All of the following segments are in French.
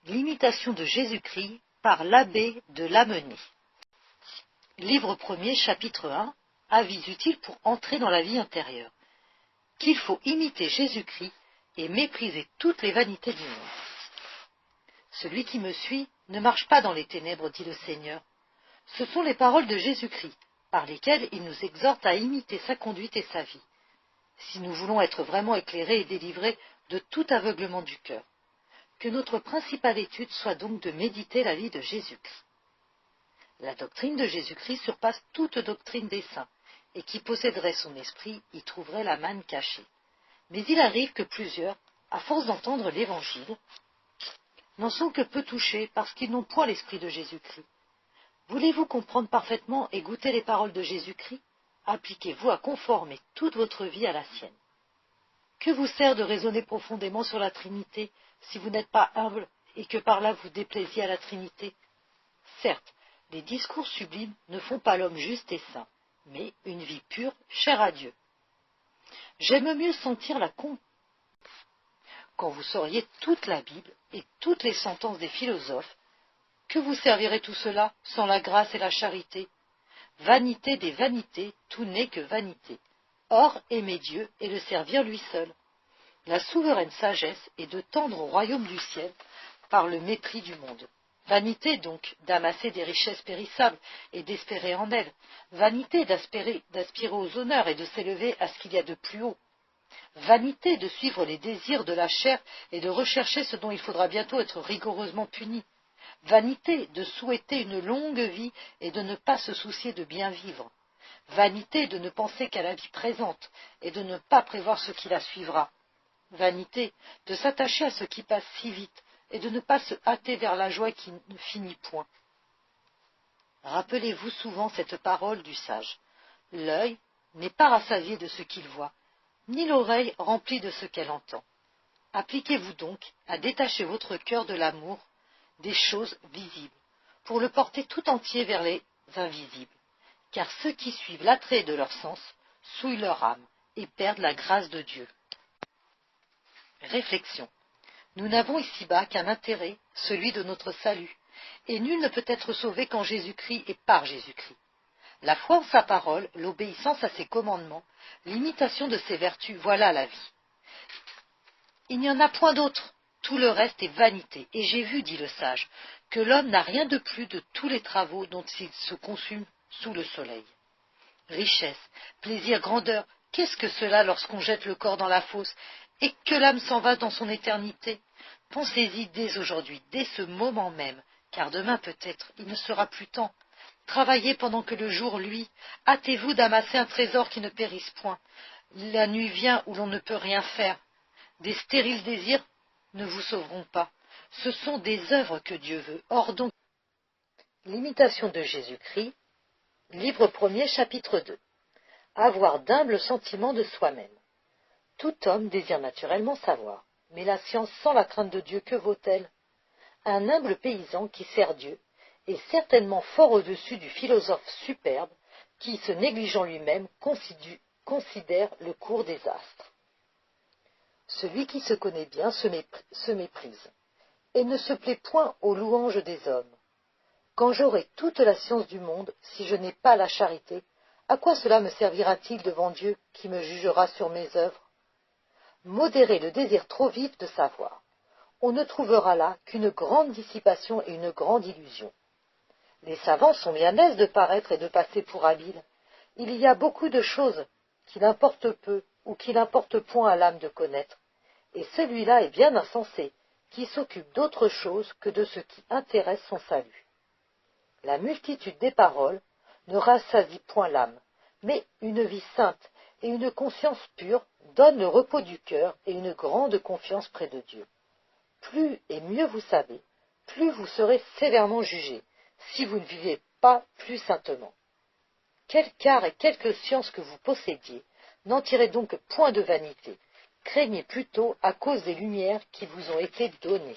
L'imitation de Jésus-Christ par l'abbé de Lamennais. Livre 1er, chapitre 1. Avis utile pour entrer dans la vie intérieure. Qu'il faut imiter Jésus-Christ et mépriser toutes les vanités du monde. Celui qui me suit ne marche pas dans les ténèbres, dit le Seigneur. Ce sont les paroles de Jésus-Christ, par lesquelles il nous exhorte à imiter sa conduite et sa vie, si nous voulons être vraiment éclairés et délivrés de tout aveuglement du cœur. Que notre principale étude soit donc de méditer la vie de Jésus-Christ. La doctrine de Jésus-Christ surpasse toute doctrine des saints, et qui posséderait son esprit y trouverait la manne cachée. Mais il arrive que plusieurs, à force d'entendre l'Évangile, n'en sont que peu touchés parce qu'ils n'ont point l'esprit de Jésus-Christ. Voulez-vous comprendre parfaitement et goûter les paroles de Jésus-Christ? Appliquez-vous à conformer toute votre vie à la sienne. Que vous sert de raisonner profondément sur la Trinité si vous n'êtes pas humble et que par là vous déplaisiez à la Trinité? Certes, les discours sublimes ne font pas l'homme juste et saint, mais une vie pure, chère à Dieu. J'aime mieux sentir quand vous sauriez toute la Bible et toutes les sentences des philosophes. Que vous servirait tout cela sans la grâce et la charité? Vanité des vanités, tout n'est que vanité. Or, aimer Dieu et le servir lui seul. La souveraine sagesse est de tendre au royaume du ciel par le mépris du monde. Vanité donc d'amasser des richesses périssables et d'espérer en elles. Vanité d'aspirer aux honneurs et de s'élever à ce qu'il y a de plus haut. Vanité de suivre les désirs de la chair et de rechercher ce dont il faudra bientôt être rigoureusement puni. Vanité de souhaiter une longue vie et de ne pas se soucier de bien vivre. Vanité de ne penser qu'à la vie présente et de ne pas prévoir ce qui la suivra. Vanité de s'attacher à ce qui passe si vite et de ne pas se hâter vers la joie qui ne finit point. Rappelez-vous souvent cette parole du sage. L'œil n'est pas rassasié de ce qu'il voit, ni l'oreille remplie de ce qu'elle entend. Appliquez-vous donc à détacher votre cœur de l'amour des choses visibles, pour le porter tout entier vers les invisibles, car ceux qui suivent l'attrait de leur sens souillent leur âme et perdent la grâce de Dieu. Réflexion. Nous n'avons ici-bas qu'un intérêt, celui de notre salut, et nul ne peut être sauvé qu'en Jésus-Christ et par Jésus-Christ. La foi en sa parole, l'obéissance à ses commandements, l'imitation de ses vertus, voilà la vie. Il n'y en a point d'autre. Tout le reste est vanité, et j'ai vu, dit le sage, que l'homme n'a rien de plus de tous les travaux dont il se consume sous le soleil. Richesse, plaisir, grandeur, qu'est-ce que cela lorsqu'on jette le corps dans la fosse et que l'âme s'en va dans son éternité? Pensez-y dès aujourd'hui, dès ce moment même, car demain peut-être il ne sera plus temps. Travaillez pendant que le jour luit, hâtez-vous d'amasser un trésor qui ne périsse point. La nuit vient où l'on ne peut rien faire. Des stériles désirs ne vous sauveront pas. Ce sont des œuvres que Dieu veut. Or donc, l'imitation de Jésus-Christ, livre 1er, chapitre 2. Avoir d'humbles sentiments de soi-même. Tout homme désire naturellement savoir, mais la science sans la crainte de Dieu, que vaut-elle? Un humble paysan qui sert Dieu est certainement fort au-dessus du philosophe superbe qui, se négligeant lui-même, considère le cours des astres. Celui qui se connaît bien se méprise, et ne se plaît point aux louanges des hommes. Quand j'aurai toute la science du monde, si je n'ai pas la charité, à quoi cela me servira-t-il devant Dieu qui me jugera sur mes œuvres? Modérer le désir trop vif de savoir. On ne trouvera là qu'une grande dissipation et une grande illusion. Les savants sont bien aises de paraître et de passer pour habiles. Il y a beaucoup de choses qu'il importe peu ou qu'il importe point à l'âme de connaître. Et celui-là est bien insensé, qui s'occupe d'autre chose que de ce qui intéresse son salut. La multitude des paroles ne rassasie point l'âme, mais une vie sainte et une conscience pure donnent le repos du cœur et une grande confiance près de Dieu. Plus et mieux vous savez, plus vous serez sévèrement jugés, si vous ne vivez pas plus saintement. Quelque art et quelque science que vous possédiez, n'en tirez donc point de vanité. Craignez plutôt à cause des lumières qui vous ont été données.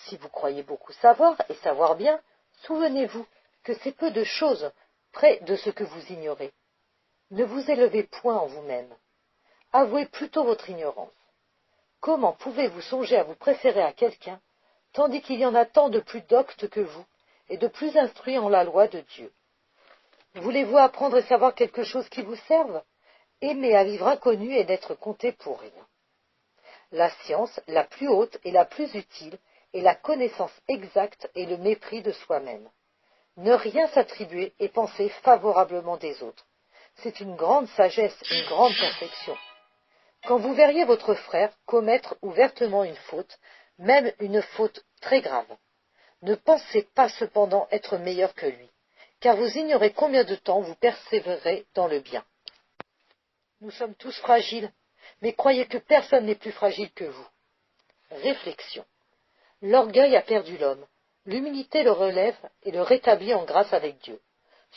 Si vous croyez beaucoup savoir, et savoir bien, souvenez-vous que c'est peu de choses près de ce que vous ignorez. Ne vous élevez point en vous-même. Avouez plutôt votre ignorance. Comment pouvez-vous songer à vous préférer à quelqu'un, tandis qu'il y en a tant de plus doctes que vous, et de plus instruits en la loi de Dieu? Voulez-vous apprendre et savoir quelque chose qui vous serve? Aimez à vivre inconnu et n'être compté pour rien. La science, la plus haute et la plus utile, est la connaissance exacte et le mépris de soi-même. Ne rien s'attribuer et penser favorablement des autres. C'est une grande sagesse, une grande perfection. Quand vous verriez votre frère commettre ouvertement une faute, même une faute très grave, ne pensez pas cependant être meilleur que lui, car vous ignorez combien de temps vous persévérez dans le bien. Nous sommes tous fragiles, mais croyez que personne n'est plus fragile que vous. Réflexion. L'orgueil a perdu l'homme. L'humilité le relève et le rétablit en grâce avec Dieu.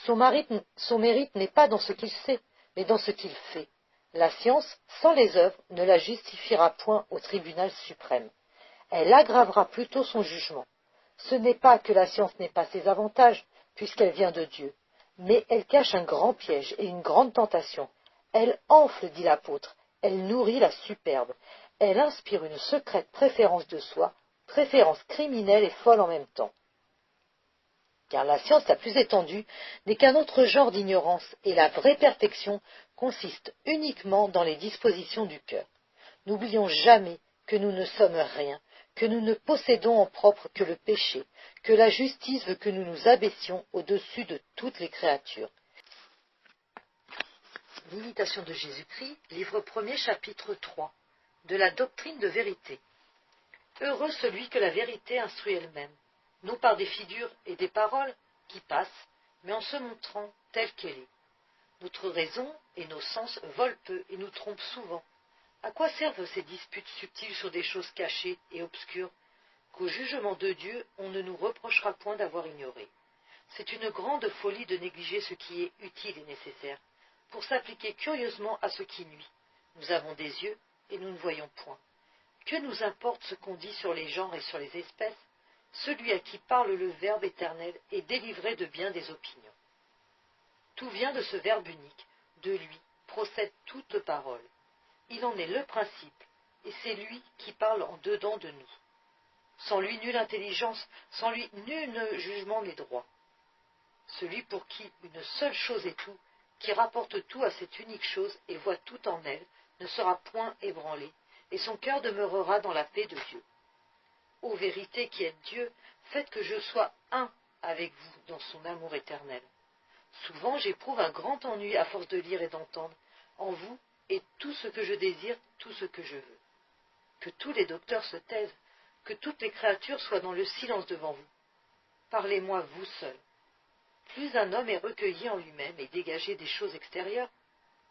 Son mérite n'est pas dans ce qu'il sait, mais dans ce qu'il fait. La science, sans les œuvres, ne la justifiera point au tribunal suprême. Elle aggravera plutôt son jugement. Ce n'est pas que la science n'ait pas ses avantages, puisqu'elle vient de Dieu, mais elle cache un grand piège et une grande tentation. Elle enfle, dit l'apôtre, elle nourrit la superbe, elle inspire une secrète préférence de soi, préférence criminelle et folle en même temps. Car la science la plus étendue n'est qu'un autre genre d'ignorance, et la vraie perfection consiste uniquement dans les dispositions du cœur. N'oublions jamais que nous ne sommes rien, que nous ne possédons en propre que le péché, que la justice veut que nous nous abaissions au-dessus de toutes les créatures. L'imitation de Jésus-Christ, livre 1er, chapitre 3, de la doctrine de vérité. Heureux celui que la vérité instruit elle-même, non par des figures et des paroles qui passent, mais en se montrant telle qu'elle est. Notre raison et nos sens volent peu et nous trompent souvent. À quoi servent ces disputes subtiles sur des choses cachées et obscures, qu'au jugement de Dieu on ne nous reprochera point d'avoir ignorées? C'est une grande folie de négliger ce qui est utile et nécessaire, pour s'appliquer curieusement à ce qui nuit. Nous avons des yeux et nous ne voyons point. Que nous importe ce qu'on dit sur les genres et sur les espèces? Celui à qui parle le Verbe éternel est délivré de bien des opinions. Tout vient de ce Verbe unique, de lui procède toute parole. Il en est le principe, et c'est lui qui parle en dedans de nous. Sans lui, nulle intelligence, sans lui, nul jugement n'est droit. Celui pour qui une seule chose est tout, qui rapporte tout à cette unique chose et voit tout en elle, ne sera point ébranlé, et son cœur demeurera dans la paix de Dieu. Ô vérité qui êtes Dieu, faites que je sois un avec vous dans son amour éternel. Souvent j'éprouve un grand ennui à force de lire et d'entendre. En vous est tout ce que je désire, tout ce que je veux. Que tous les docteurs se taisent, que toutes les créatures soient dans le silence devant vous. Parlez-moi vous seul. Plus un homme est recueilli en lui-même et dégagé des choses extérieures,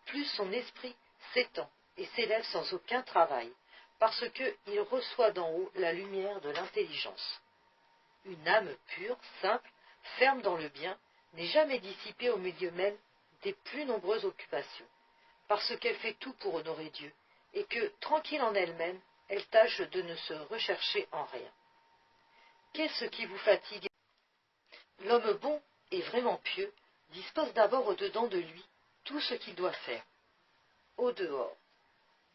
plus son esprit s'étend et s'élève sans aucun travail, parce qu'il reçoit d'en haut la lumière de l'intelligence. Une âme pure, simple, ferme dans le bien, n'est jamais dissipée au milieu même des plus nombreuses occupations, parce qu'elle fait tout pour honorer Dieu, et que, tranquille en elle-même, elle tâche de ne se rechercher en rien. Qu'est-ce qui vous fatigue? L'homme bon et vraiment pieux dispose d'abord au-dedans de lui tout ce qu'il doit faire. Au dehors,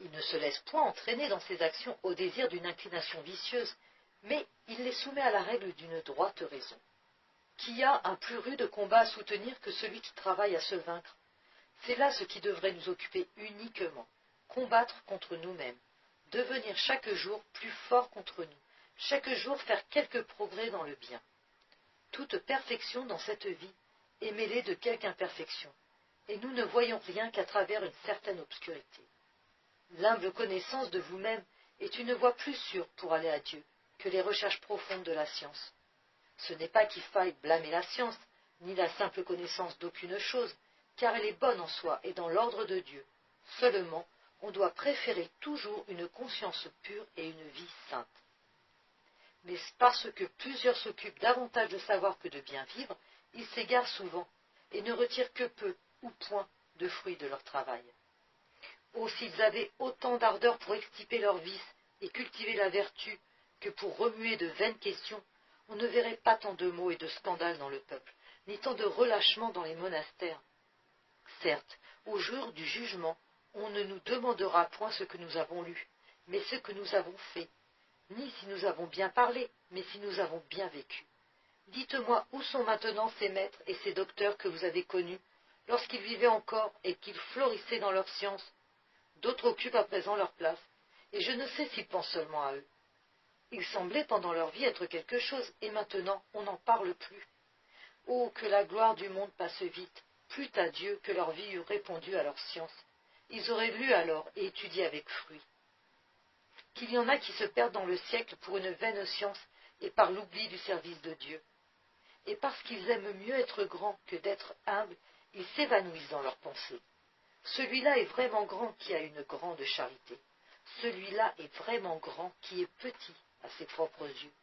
il ne se laisse point entraîner dans ses actions au désir d'une inclination vicieuse, mais il les soumet à la règle d'une droite raison. Qui a un plus rude combat à soutenir que celui qui travaille à se vaincre? C'est là ce qui devrait nous occuper uniquement, combattre contre nous-mêmes, devenir chaque jour plus fort contre nous, chaque jour faire quelques progrès dans le bien. Toute perfection dans cette vie est mêlée de quelque imperfection, et nous ne voyons rien qu'à travers une certaine obscurité. L'humble connaissance de vous-même est une voie plus sûre pour aller à Dieu que les recherches profondes de la science. Ce n'est pas qu'il faille blâmer la science, ni la simple connaissance d'aucune chose, car elle est bonne en soi et dans l'ordre de Dieu. Seulement, on doit préférer toujours une conscience pure et une vie sainte. Mais parce que plusieurs s'occupent davantage de savoir que de bien vivre, ils s'égarent souvent et ne retirent que peu ou point de fruits de leur travail. Oh, s'ils avaient autant d'ardeur pour extirper leurs vices et cultiver la vertu que pour remuer de vaines questions, on ne verrait pas tant de maux et de scandales dans le peuple, ni tant de relâchements dans les monastères. Certes, au jour du jugement, on ne nous demandera point ce que nous avons lu, mais ce que nous avons fait, ni si nous avons bien parlé, mais si nous avons bien vécu. Dites-moi où sont maintenant ces maîtres et ces docteurs que vous avez connus, lorsqu'ils vivaient encore et qu'ils florissaient dans leur science. D'autres occupent à présent leur place, et je ne sais s'ils pensent seulement à eux. Ils semblaient pendant leur vie être quelque chose, et maintenant on n'en parle plus. Oh, que la gloire du monde passe vite, plût à Dieu que leur vie eût répondu à leur science. Ils auraient lu alors et étudié avec fruit. Qu'il y en a qui se perdent dans le siècle pour une vaine science et par l'oubli du service de Dieu. Et parce qu'ils aiment mieux être grands que d'être humbles, ils s'évanouissent dans leurs pensées. Celui-là est vraiment grand qui a une grande charité. Celui-là est vraiment grand qui est petit à ses propres yeux,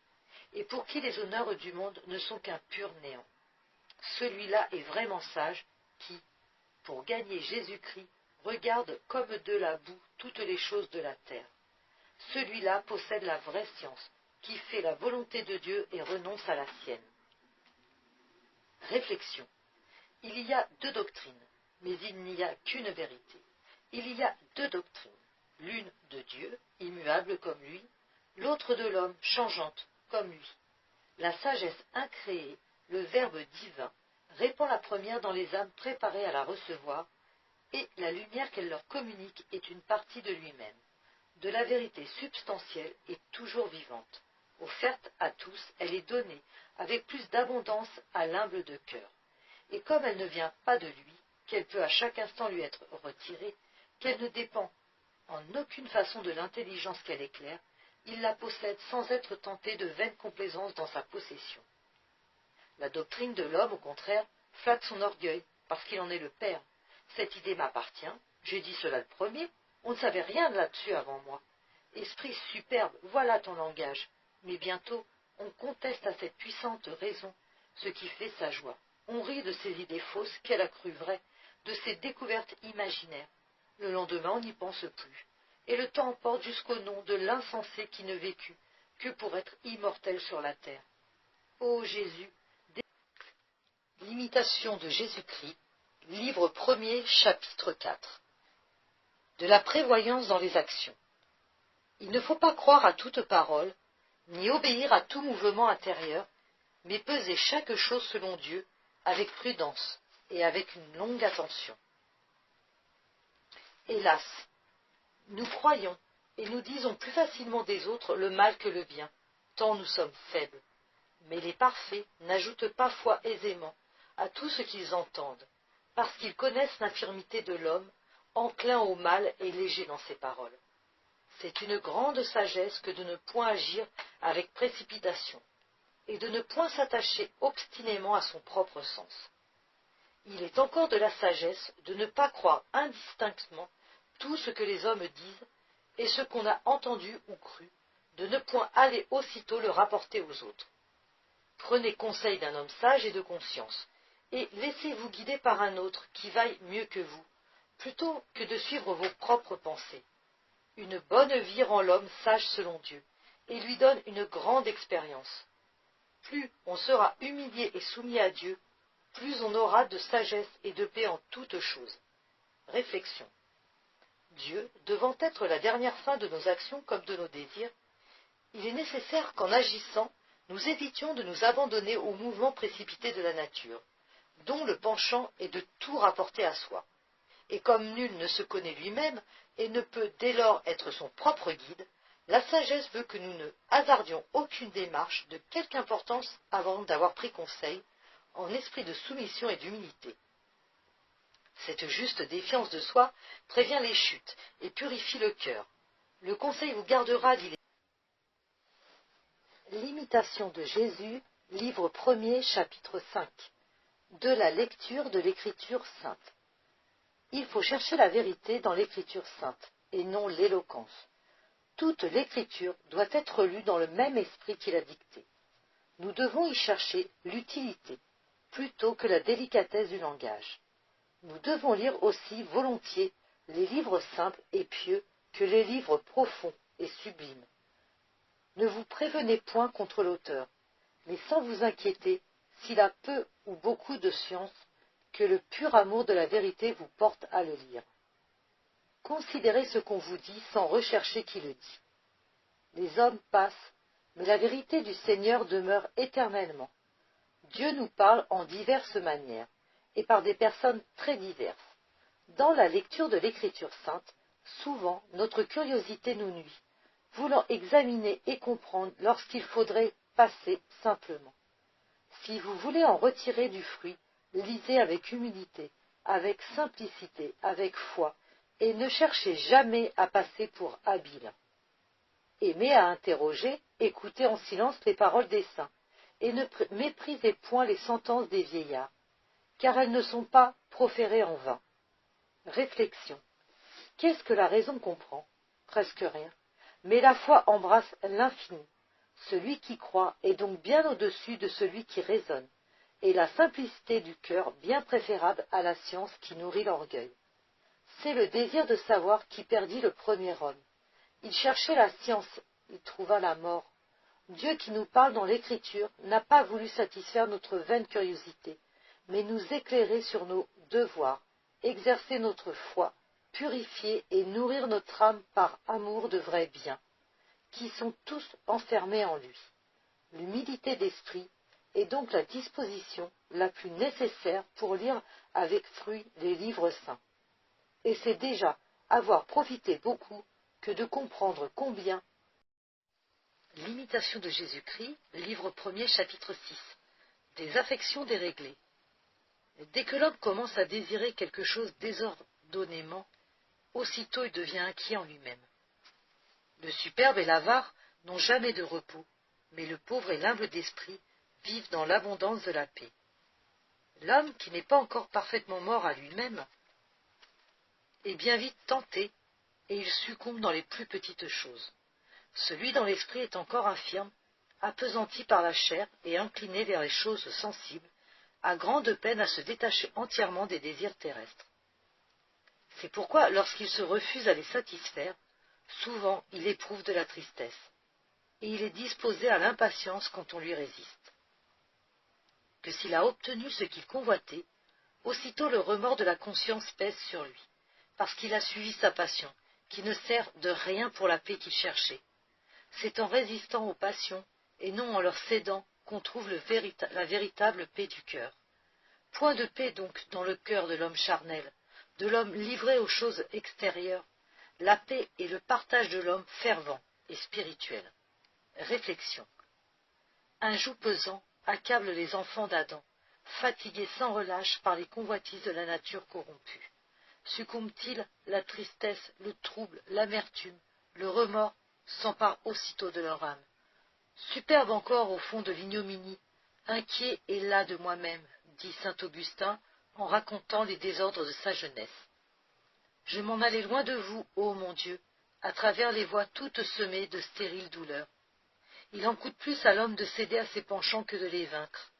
et pour qui les honneurs du monde ne sont qu'un pur néant. Celui-là est vraiment sage qui, pour gagner Jésus-Christ, regarde comme de la boue toutes les choses de la terre. Celui-là possède la vraie science, qui fait la volonté de Dieu et renonce à la sienne. Réflexion. Il y a deux doctrines, mais il n'y a qu'une vérité. Il y a deux doctrines, l'une de Dieu, immuable comme lui, l'autre de l'homme, changeante comme lui. La sagesse incréée, le Verbe divin, répand la première dans les âmes préparées à la recevoir, et la lumière qu'elle leur communique est une partie de lui-même, de la vérité substantielle et toujours vivante. Offerte à tous, elle est donnée avec plus d'abondance à l'humble de cœur. Et comme elle ne vient pas de lui, qu'elle peut à chaque instant lui être retirée, qu'elle ne dépend en aucune façon de l'intelligence qu'elle éclaire, il la possède sans être tenté de vaine complaisance dans sa possession. La doctrine de l'homme, au contraire, flatte son orgueil, parce qu'il en est le père. Cette idée m'appartient, j'ai dit cela le premier, on ne savait rien là-dessus avant moi. Esprit superbe, voilà ton langage, mais bientôt on conteste à cette puissante raison ce qui fait sa joie. On rit de ces idées fausses qu'elle a crues vraies, de ces découvertes imaginaires. Le lendemain, on n'y pense plus, et le temps emporte jusqu'au nom de l'insensé qui ne vécut que pour être immortel sur la terre. Ô Jésus, l'imitation de Jésus-Christ, livre 1er, chapitre 4. De la prévoyance dans les actions. Il ne faut pas croire à toute parole, ni obéir à tout mouvement intérieur, mais peser chaque chose selon Dieu, avec prudence et avec une longue attention. Hélas, nous croyons et nous disons plus facilement des autres le mal que le bien, tant nous sommes faibles. Mais les parfaits n'ajoutent pas foi aisément à tout ce qu'ils entendent, parce qu'ils connaissent l'infirmité de l'homme, enclin au mal et léger dans ses paroles. C'est une grande sagesse que de ne point agir avec précipitation, et de ne point s'attacher obstinément à son propre sens. Il est encore de la sagesse de ne pas croire indistinctement tout ce que les hommes disent et ce qu'on a entendu ou cru, de ne point aller aussitôt le rapporter aux autres. Prenez conseil d'un homme sage et de conscience, et laissez-vous guider par un autre qui vaille mieux que vous, plutôt que de suivre vos propres pensées. Une bonne vie rend l'homme sage selon Dieu, et lui donne une grande expérience. Plus on sera humilié et soumis à Dieu, plus on aura de sagesse et de paix en toutes choses. Réflexion. Dieu, devant être la dernière fin de nos actions comme de nos désirs, il est nécessaire qu'en agissant, nous évitions de nous abandonner au mouvement précipité de la nature, dont le penchant est de tout rapporter à soi. Et comme nul ne se connaît lui-même et ne peut dès lors être son propre guide, la sagesse veut que nous ne hasardions aucune démarche de quelque importance avant d'avoir pris conseil, en esprit de soumission et d'humilité. Cette juste défiance de soi prévient les chutes et purifie le cœur. Le conseil vous gardera, dit l'imitation de Jésus, livre 1er, chapitre 5. De la lecture de l'Écriture sainte. Il faut chercher la vérité dans l'Écriture sainte, et non l'éloquence. Toute l'Écriture doit être lue dans le même esprit qui l'a dictée. Nous devons y chercher l'utilité, plutôt que la délicatesse du langage. Nous devons lire aussi volontiers les livres simples et pieux que les livres profonds et sublimes. Ne vous prévenez point contre l'auteur, mais sans vous inquiéter s'il a peu ou beaucoup de science, que le pur amour de la vérité vous porte à le lire. Considérez ce qu'on vous dit sans rechercher qui le dit. Les hommes passent, mais la vérité du Seigneur demeure éternellement. Dieu nous parle en diverses manières, et par des personnes très diverses. Dans la lecture de l'Écriture sainte, souvent notre curiosité nous nuit, voulant examiner et comprendre lorsqu'il faudrait passer simplement. Si vous voulez en retirer du fruit, lisez avec humilité, avec simplicité, avec foi, et ne cherchez jamais à passer pour habile. Aimez à interroger, écoutez en silence les paroles des saints, et ne méprisez point les sentences des vieillards, car elles ne sont pas proférées en vain. Réflexion. Qu'est-ce que la raison comprend? Presque rien. Mais la foi embrasse l'infini. Celui qui croit est donc bien au-dessus de celui qui raisonne, et la simplicité du cœur bien préférable à la science qui nourrit l'orgueil. C'est le désir de savoir qui perdit le premier homme. Il cherchait la science, il trouva la mort. Dieu qui nous parle dans l'Écriture n'a pas voulu satisfaire notre vaine curiosité, mais nous éclairer sur nos devoirs, exercer notre foi, purifier et nourrir notre âme par amour de vrais biens, qui sont tous enfermés en lui. L'humilité d'esprit est donc la disposition la plus nécessaire pour lire avec fruit les livres saints. Et c'est déjà avoir profité beaucoup que de comprendre combien. L'imitation de Jésus-Christ, livre 1er, chapitre 6. Des affections déréglées. Dès que l'homme commence à désirer quelque chose désordonnément, aussitôt il devient inquiet en lui-même. Le superbe et l'avare n'ont jamais de repos, mais le pauvre et l'humble d'esprit vivent dans l'abondance de la paix. L'homme qui n'est pas encore parfaitement mort à lui-même est bien vite tenté, et il succombe dans les plus petites choses. Celui dont l'esprit est encore infirme, appesanti par la chair et incliné vers les choses sensibles, a grande peine à se détacher entièrement des désirs terrestres. C'est pourquoi, lorsqu'il se refuse à les satisfaire, souvent il éprouve de la tristesse, et il est disposé à l'impatience quand on lui résiste. Que s'il a obtenu ce qu'il convoitait, aussitôt le remords de la conscience pèse sur lui, parce qu'il a suivi sa passion, qui ne sert de rien pour la paix qu'il cherchait. C'est en résistant aux passions, et non en leur cédant, qu'on trouve la véritable paix du cœur. Point de paix donc dans le cœur de l'homme charnel, de l'homme livré aux choses extérieures. La paix est le partage de l'homme fervent et spirituel. Réflexion. Un joug pesant accable les enfants d'Adam, fatigués sans relâche par les convoitises de la nature corrompue. Succombent-ils, la tristesse, le trouble, l'amertume, le remords s'emparent aussitôt de leur âme. Superbe encore au fond de l'ignominie, inquiet et las de moi-même, dit saint Augustin en racontant les désordres de sa jeunesse. Je m'en allais loin de vous, ô mon Dieu, à travers les voies toutes semées de stériles douleurs. Il en coûte plus à l'homme de céder à ses penchants que de les vaincre.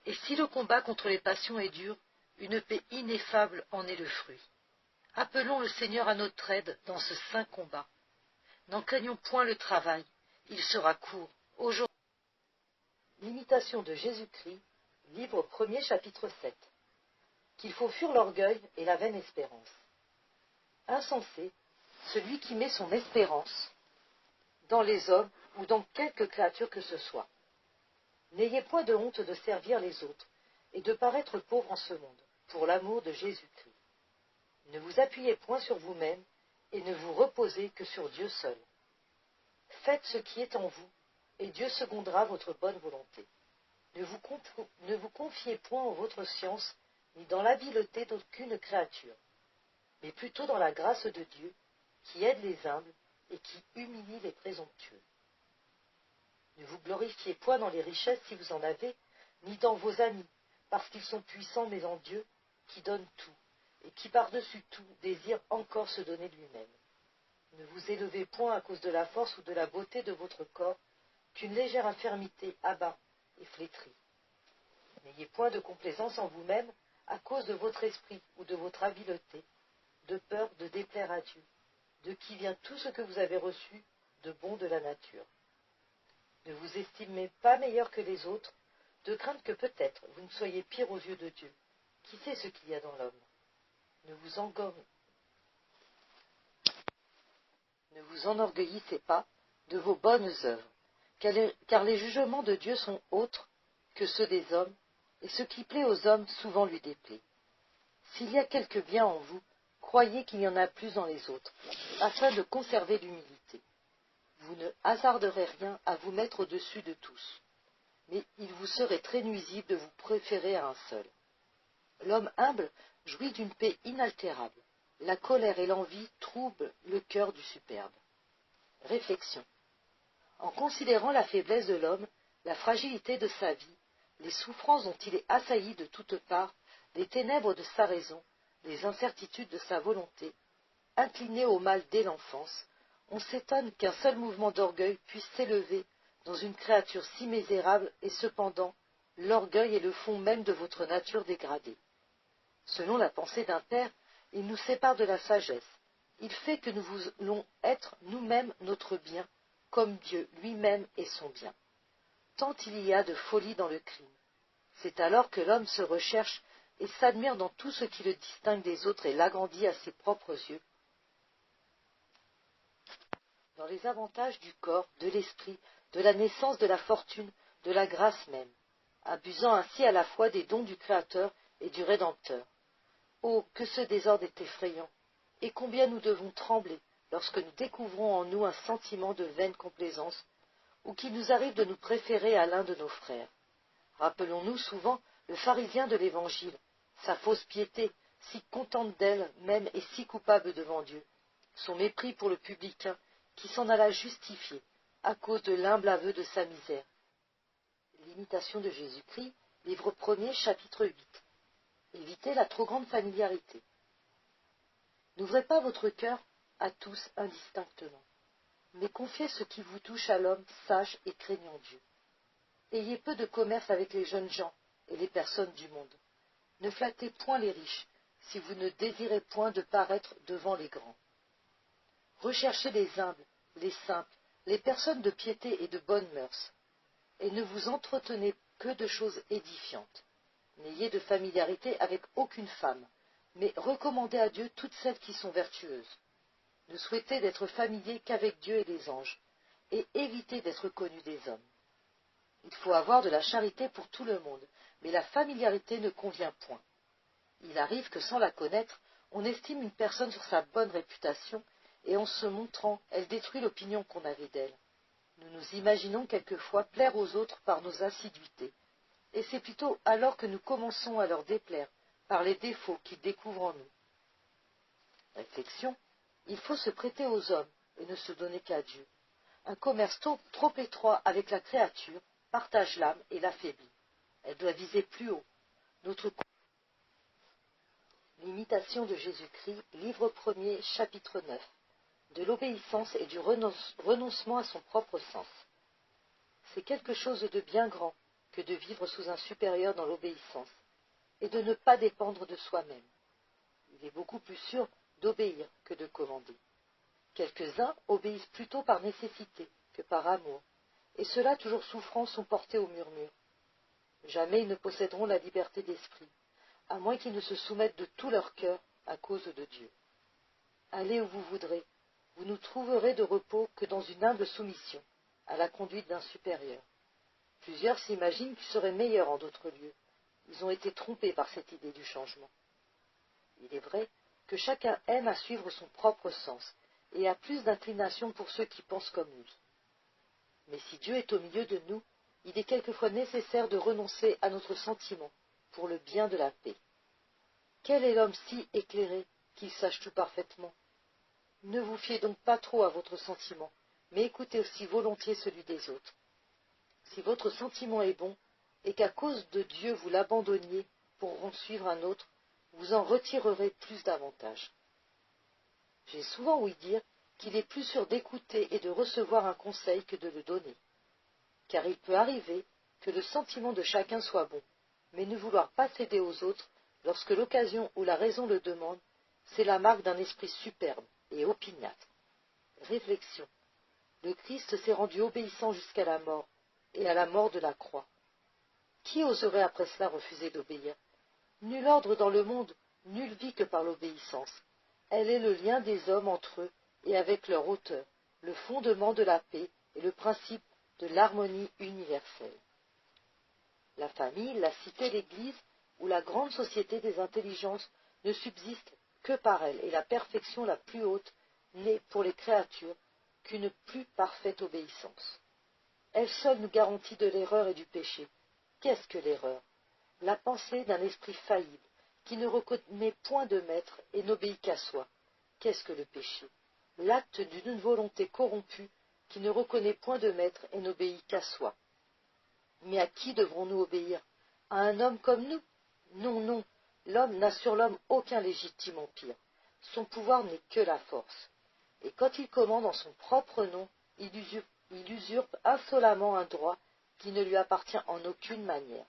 Et si le combat contre les passions est dur, une paix ineffable en est le fruit. Appelons le Seigneur à notre aide dans ce saint combat. N'en craignons point le travail, il sera court. Aujourd'hui. L'imitation de Jésus-Christ, livre 1er, chapitre 7. Qu'il faut fuir l'orgueil et la vaine espérance. Insensé, celui qui met son espérance dans les hommes ou dans quelque créature que ce soit. N'ayez point de honte de servir les autres et de paraître pauvre en ce monde, pour l'amour de Jésus-Christ. Ne vous appuyez point sur vous-même et ne vous reposez que sur Dieu seul. Faites ce qui est en vous, et Dieu secondera votre bonne volonté. Ne vous confiez point en votre science, ni dans l'habileté d'aucune créature, mais plutôt dans la grâce de Dieu, qui aide les humbles et qui humilie les présomptueux. Ne vous glorifiez point dans les richesses si vous en avez, ni dans vos amis, parce qu'ils sont puissants mais en Dieu, qui donne tout, et qui par-dessus tout désire encore se donner lui-même. Ne vous élevez point à cause de la force ou de la beauté de votre corps, qu'une légère infirmité abat et flétrit. N'ayez point de complaisance en vous-même à cause de votre esprit ou de votre habileté, de peur de déplaire à Dieu, de qui vient tout ce que vous avez reçu de bon de la nature. Ne vous estimez pas meilleur que les autres, de crainte que peut-être vous ne soyez pire aux yeux de Dieu. Qui sait ce qu'il y a dans l'homme? Ne vous Ne vous enorgueillissez pas de vos bonnes œuvres, car les jugements de Dieu sont autres que ceux des hommes, et ce qui plaît aux hommes souvent lui déplaît. S'il y a quelque bien en vous, croyez qu'il y en a plus dans les autres, afin de conserver l'humilité. Vous ne hasarderez rien à vous mettre au-dessus de tous, mais il vous serait très nuisible de vous préférer à un seul. L'homme humble jouit d'une paix inaltérable. La colère et l'envie troublent le cœur du superbe. Réflexion. En considérant la faiblesse de l'homme, la fragilité de sa vie, les souffrances dont il est assailli de toutes parts, les ténèbres de sa raison, les incertitudes de sa volonté, incliné au mal dès l'enfance, on s'étonne qu'un seul mouvement d'orgueil puisse s'élever dans une créature si misérable, et cependant, l'orgueil est le fond même de votre nature dégradée. Selon la pensée d'un père, il nous sépare de la sagesse. Il fait que nous voulons être nous-mêmes notre bien, comme Dieu lui-même est son bien. Tant il y a de folie dans le crime. C'est alors que l'homme se recherche et s'admire dans tout ce qui le distingue des autres et l'agrandit à ses propres yeux, dans les avantages du corps, de l'esprit, de la naissance, de la fortune, de la grâce même, abusant ainsi à la fois des dons du Créateur et du Rédempteur. Oh, que ce désordre est effrayant, et combien nous devons trembler lorsque nous découvrons en nous un sentiment de vaine complaisance, ou qu'il nous arrive de nous préférer à l'un de nos frères. Rappelons-nous souvent le pharisien de l'Évangile, sa fausse piété, si contente d'elle même et si coupable devant Dieu, son mépris pour le publicain, qui s'en alla justifier à cause de l'humble aveu de sa misère. L'imitation de Jésus-Christ, livre 1er, chapitre 8. Évitez la trop grande familiarité. N'ouvrez pas votre cœur à tous indistinctement, mais confiez ce qui vous touche à l'homme sage et craignant Dieu. Ayez peu de commerce avec les jeunes gens et les personnes du monde. Ne flattez point les riches, si vous ne désirez point de paraître devant les grands. Recherchez les humbles, les simples, les personnes de piété et de bonnes mœurs, et ne vous entretenez que de choses édifiantes. N'ayez de familiarité avec aucune femme, mais recommandez à Dieu toutes celles qui sont vertueuses. Ne souhaitez d'être familier qu'avec Dieu et les anges, et évitez d'être connu des hommes. Il faut avoir de la charité pour tout le monde, mais la familiarité ne convient point. Il arrive que sans la connaître, on estime une personne sur sa bonne réputation, et en se montrant, elle détruit l'opinion qu'on avait d'elle. Nous nous imaginons quelquefois plaire aux autres par nos assiduités, et c'est plutôt alors que nous commençons à leur déplaire par les défauts qu'ils découvrent en nous. Réflexion, il faut se prêter aux hommes et ne se donner qu'à Dieu. Un commerce trop étroit avec la créature partage l'âme et l'affaiblit. Elle doit viser plus haut. L'imitation de Jésus-Christ, livre 1er, chapitre 9, de l'obéissance et du renoncement à son propre sens. C'est quelque chose de bien grand que de vivre sous un supérieur dans l'obéissance, et de ne pas dépendre de soi-même. Il est beaucoup plus sûr d'obéir que de commander. Quelques-uns obéissent plutôt par nécessité que par amour, et ceux-là, toujours souffrants, sont portés au murmure. Jamais ils ne posséderont la liberté d'esprit, à moins qu'ils ne se soumettent de tout leur cœur à cause de Dieu. Allez où vous voudrez, vous ne trouverez de repos que dans une humble soumission à la conduite d'un supérieur. Plusieurs s'imaginent qu'ils seraient meilleurs en d'autres lieux. Ils ont été trompés par cette idée du changement. Il est vrai que chacun aime à suivre son propre sens et a plus d'inclination pour ceux qui pensent comme lui. Mais si Dieu est au milieu de nous, il est quelquefois nécessaire de renoncer à notre sentiment pour le bien de la paix. Quel est l'homme si éclairé qu'il sache tout parfaitement? Ne vous fiez donc pas trop à votre sentiment, mais écoutez aussi volontiers celui des autres. Si votre sentiment est bon, et qu'à cause de Dieu vous l'abandonniez pour en suivre un autre, vous en retirerez plus d'avantages. J'ai souvent ouï dire qu'il est plus sûr d'écouter et de recevoir un conseil que de le donner, car il peut arriver que le sentiment de chacun soit bon, mais ne vouloir pas céder aux autres lorsque l'occasion ou la raison le demande, c'est la marque d'un esprit superbe et opiniâtre. Réflexion. Le Christ s'est rendu obéissant jusqu'à la mort, et à la mort de la croix. Qui oserait après cela refuser d'obéir? Nul ordre dans le monde, nulle vie que par l'obéissance. Elle est le lien des hommes entre eux et avec leur auteur, le fondement de la paix et le principe de l'harmonie universelle. La famille, la cité, l'Église ou la grande société des intelligences ne subsistent que par elle, et la perfection la plus haute n'est pour les créatures qu'une plus parfaite obéissance. Elle seule nous garantit de l'erreur et du péché. Qu'est-ce que l'erreur? La pensée d'un esprit faillible, qui ne reconnaît point de maître et n'obéit qu'à soi. Qu'est-ce que le péché? L'acte d'une volonté corrompue, qui ne reconnaît point de maître et n'obéit qu'à soi. Mais à qui devrons-nous obéir? À un homme comme nous? Non, non, l'homme n'a sur l'homme aucun légitime empire. Son pouvoir n'est que la force. Et quand il commande en son propre nom, il usurpe insolemment un droit qui ne lui appartient en aucune manière.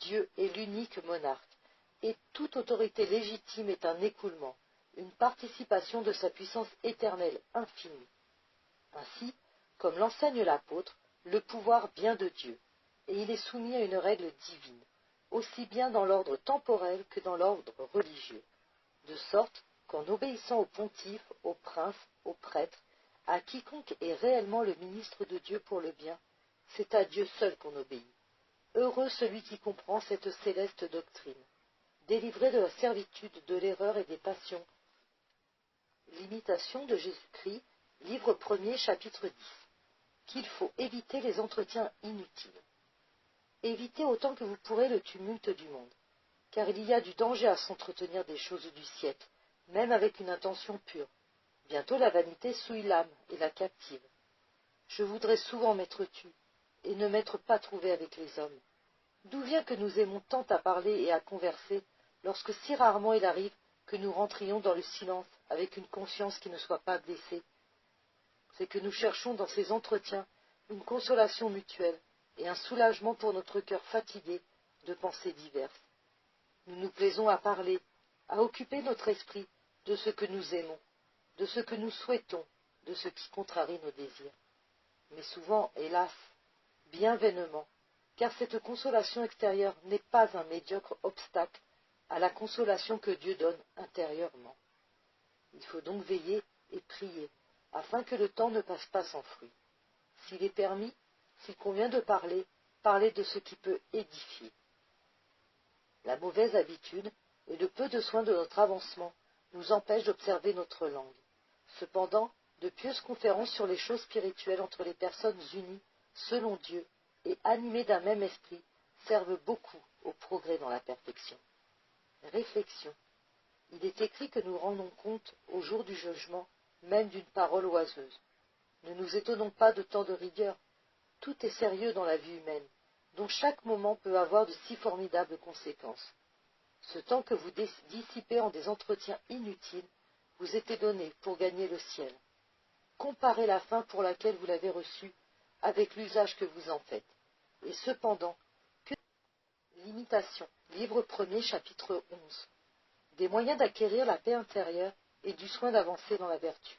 Dieu est l'unique monarque, et toute autorité légitime est un écoulement, une participation de sa puissance éternelle infinie. Ainsi, comme l'enseigne l'apôtre, le pouvoir vient de Dieu, et il est soumis à une règle divine, aussi bien dans l'ordre temporel que dans l'ordre religieux, de sorte qu'en obéissant au pontife, aux princes, aux prêtres, à quiconque est réellement le ministre de Dieu pour le bien, c'est à Dieu seul qu'on obéit. Heureux celui qui comprend cette céleste doctrine, délivré de la servitude, de l'erreur et des passions. L'imitation de Jésus-Christ, livre 1er, chapitre 10. Qu'il faut éviter les entretiens inutiles. Évitez autant que vous pourrez le tumulte du monde, car il y a du danger à s'entretenir des choses du siècle, même avec une intention pure. Bientôt la vanité souille l'âme et la captive. Je voudrais souvent m'être tu, et ne m'être pas trouvé avec les hommes. D'où vient que nous aimons tant à parler et à converser, lorsque si rarement il arrive que nous rentrions dans le silence avec une conscience qui ne soit pas blessée? C'est que nous cherchons dans ces entretiens une consolation mutuelle et un soulagement pour notre cœur fatigué de pensées diverses. Nous nous plaisons à parler, à occuper notre esprit de ce que nous aimons, de ce que nous souhaitons, de ce qui contrarie nos désirs. Mais souvent, hélas, bien vainement, car cette consolation extérieure n'est pas un médiocre obstacle à la consolation que Dieu donne intérieurement. Il faut donc veiller et prier, afin que le temps ne passe pas sans fruit. S'il est permis, s'il convient de parler, parler de ce qui peut édifier. La mauvaise habitude et le peu de soin de notre avancement nous empêchent d'observer notre langue. Cependant, de pieuses conférences sur les choses spirituelles entre les personnes unies, selon Dieu, et animées d'un même esprit, servent beaucoup au progrès dans la perfection. Réflexion. Il est écrit que nous rendons compte, au jour du jugement, même d'une parole oiseuse. Ne nous étonnons pas de tant de rigueur. Tout est sérieux dans la vie humaine, dont chaque moment peut avoir de si formidables conséquences. Ce temps que vous dissipez en des entretiens inutiles vous était donné pour gagner le ciel. Comparez la fin pour laquelle vous l'avez reçue avec l'usage que vous en faites. Et cependant, que l'imitation, livre 1er, chapitre 11, des moyens d'acquérir la paix intérieure et du soin d'avancer dans la vertu.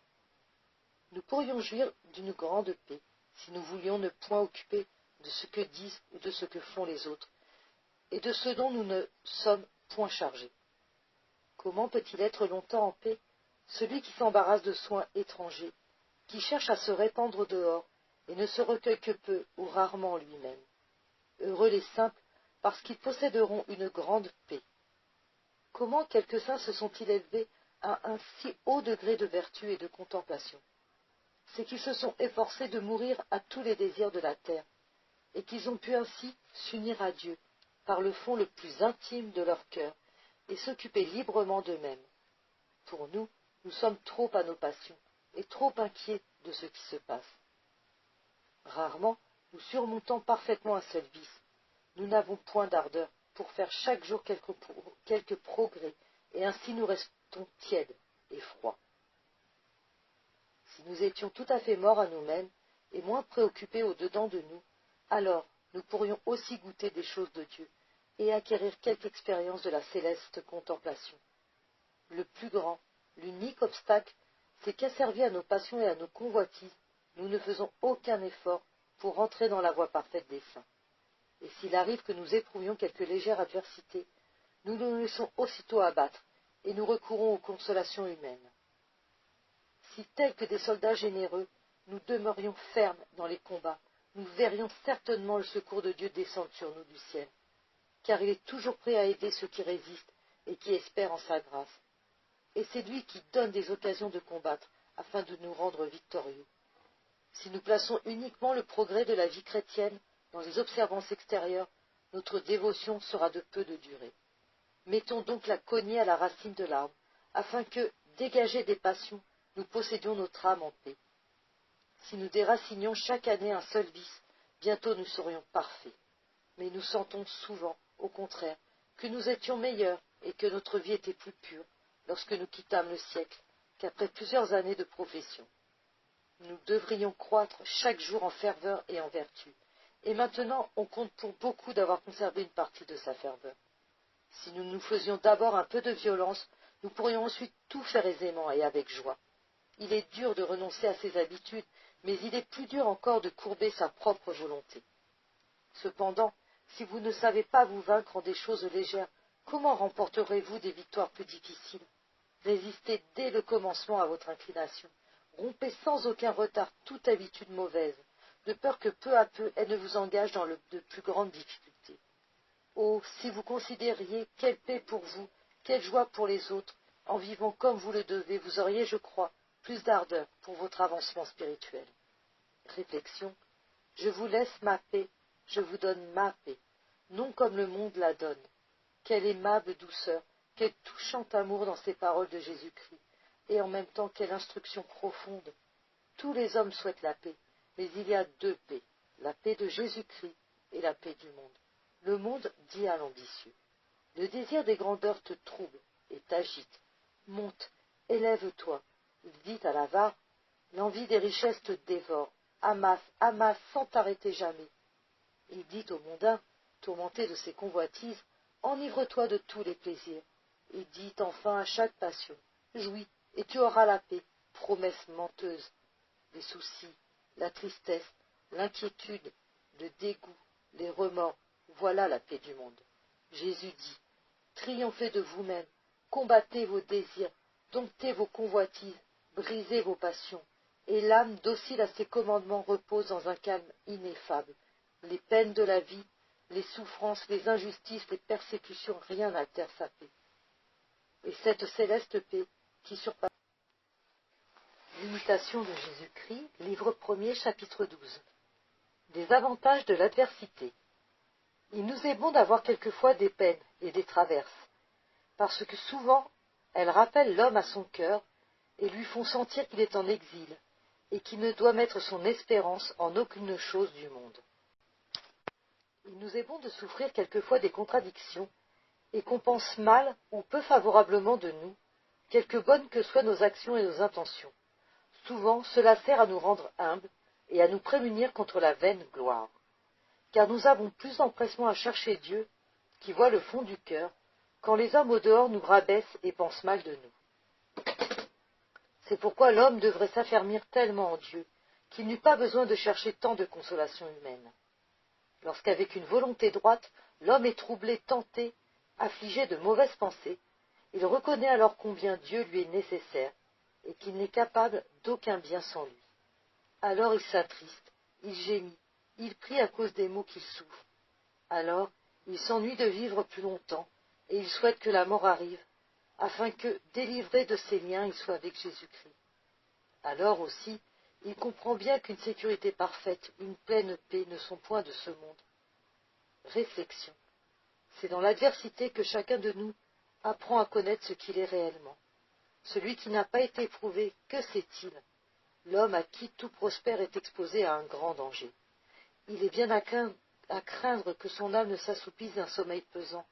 Nous pourrions jouir d'une grande paix si nous voulions ne point occuper de ce que disent ou de ce que font les autres, et de ce dont nous ne sommes point chargés. Comment peut-il être longtemps en paix, celui qui s'embarrasse de soins étrangers, qui cherche à se répandre dehors, et ne se recueille que peu ou rarement lui-même? Heureux les simples, parce qu'ils posséderont une grande paix. Comment quelques saints se sont-ils élevés à un si haut degré de vertu et de contemplation? C'est qu'ils se sont efforcés de mourir à tous les désirs de la terre, et qu'ils ont pu ainsi s'unir à Dieu, par le fond le plus intime de leur cœur, et s'occuper librement d'eux-mêmes. Pour nous, nous sommes trop à nos passions, et trop inquiets de ce qui se passe. Rarement, nous surmontons parfaitement un seul vice. Nous n'avons point d'ardeur pour faire chaque jour quelques progrès, et ainsi nous restons tièdes et froids. Si nous étions tout à fait morts à nous-mêmes, et moins préoccupés au-dedans de nous, alors nous pourrions aussi goûter des choses de Dieu, et acquérir quelque expérience de la céleste contemplation. Le plus grand, l'unique obstacle, c'est qu'asservis à nos passions et à nos convoitises, nous ne faisons aucun effort pour entrer dans la voie parfaite des saints. Et s'il arrive que nous éprouvions quelque légère adversité, nous nous laissons aussitôt abattre, et nous recourons aux consolations humaines. Si, tels que des soldats généreux, nous demeurions fermes dans les combats, nous verrions certainement le secours de Dieu descendre sur nous du ciel, car il est toujours prêt à aider ceux qui résistent et qui espèrent en sa grâce. Et c'est lui qui donne des occasions de combattre afin de nous rendre victorieux. Si nous plaçons uniquement le progrès de la vie chrétienne dans les observances extérieures, notre dévotion sera de peu de durée. Mettons donc la cognée à la racine de l'arbre, afin que, dégagés des passions, nous possédions notre âme en paix. Si nous déracinions chaque année un seul vice, bientôt nous serions parfaits. Mais nous sentons souvent, au contraire, que nous étions meilleurs et que notre vie était plus pure lorsque nous quittâmes le siècle qu'après plusieurs années de profession. Nous devrions croître chaque jour en ferveur et en vertu, et maintenant on compte pour beaucoup d'avoir conservé une partie de sa ferveur. Si nous nous faisions d'abord un peu de violence, nous pourrions ensuite tout faire aisément et avec joie. Il est dur de renoncer à ses habitudes, mais il est plus dur encore de courber sa propre volonté. Cependant, si vous ne savez pas vous vaincre en des choses légères, comment remporterez-vous des victoires plus difficiles? Résistez dès le commencement à votre inclination. Rompez sans aucun retard toute habitude mauvaise, de peur que peu à peu elle ne vous engage dans de plus grandes difficultés. Oh, si vous considériez quelle paix pour vous, quelle joie pour les autres, en vivant comme vous le devez, vous auriez, je crois, plus d'ardeur pour votre avancement spirituel. Réflexion. Je vous laisse ma paix, je vous donne ma paix, non comme le monde la donne. Quelle aimable douceur, quel touchant amour dans ces paroles de Jésus-Christ, et en même temps quelle instruction profonde. Tous les hommes souhaitent la paix, mais il y a deux paix, la paix de Jésus-Christ et la paix du monde. Le monde dit à l'ambitieux. Le désir des grandeurs te trouble et t'agite. Monte, élève-toi. Il dit à l'avare, l'envie des richesses te dévore. Amasse, amasse sans t'arrêter jamais. Il dit au mondain, tourmenté de ses convoitises, enivre-toi de tous les plaisirs. Il dit enfin à chaque passion, jouis, et tu auras la paix, promesse menteuse. Les soucis, la tristesse, l'inquiétude, le dégoût, les remords, voilà la paix du monde. Jésus dit, triomphez de vous-même, combattez vos désirs, domptez vos convoitises, brisez vos passions, et l'âme docile à ses commandements repose dans un calme ineffable. Les peines de la vie, les souffrances, les injustices, les persécutions, rien n'altère sa paix. Et cette céleste paix qui surpasse l'imitation de Jésus-Christ, livre 1er, chapitre 12. Des avantages de l'adversité. Il nous est bon d'avoir quelquefois des peines et des traverses, parce que souvent elles rappellent l'homme à son cœur et lui font sentir qu'il est en exil et qu'il ne doit mettre son espérance en aucune chose du monde. Il nous est bon de souffrir quelquefois des contradictions et qu'on pense mal ou peu favorablement de nous, quelque bonnes que soient nos actions et nos intentions. Souvent, cela sert à nous rendre humbles et à nous prémunir contre la vaine gloire. Car nous avons plus d'empressement à chercher Dieu, qui voit le fond du cœur, quand les hommes au dehors nous rabaissent et pensent mal de nous. C'est pourquoi l'homme devrait s'affermir tellement en Dieu, qu'il n'eut pas besoin de chercher tant de consolation humaine. Lorsqu'avec une volonté droite, l'homme est troublé, tenté, affligé de mauvaises pensées, il reconnaît alors combien Dieu lui est nécessaire, et qu'il n'est capable d'aucun bien sans lui. Alors il s'attriste, il gémit, il prie à cause des maux qu'il souffre. Alors il s'ennuie de vivre plus longtemps, et il souhaite que la mort arrive, afin que, délivré de ses liens, il soit avec Jésus-Christ. Alors aussi, il comprend bien qu'une sécurité parfaite, une pleine paix ne sont point de ce monde. Réflexion. C'est dans l'adversité que chacun de nous apprend à connaître ce qu'il est réellement. Celui qui n'a pas été éprouvé, que sait-il? L'homme à qui tout prospère est exposé à un grand danger. Il est bien à craindre que son âme ne s'assoupisse d'un sommeil pesant,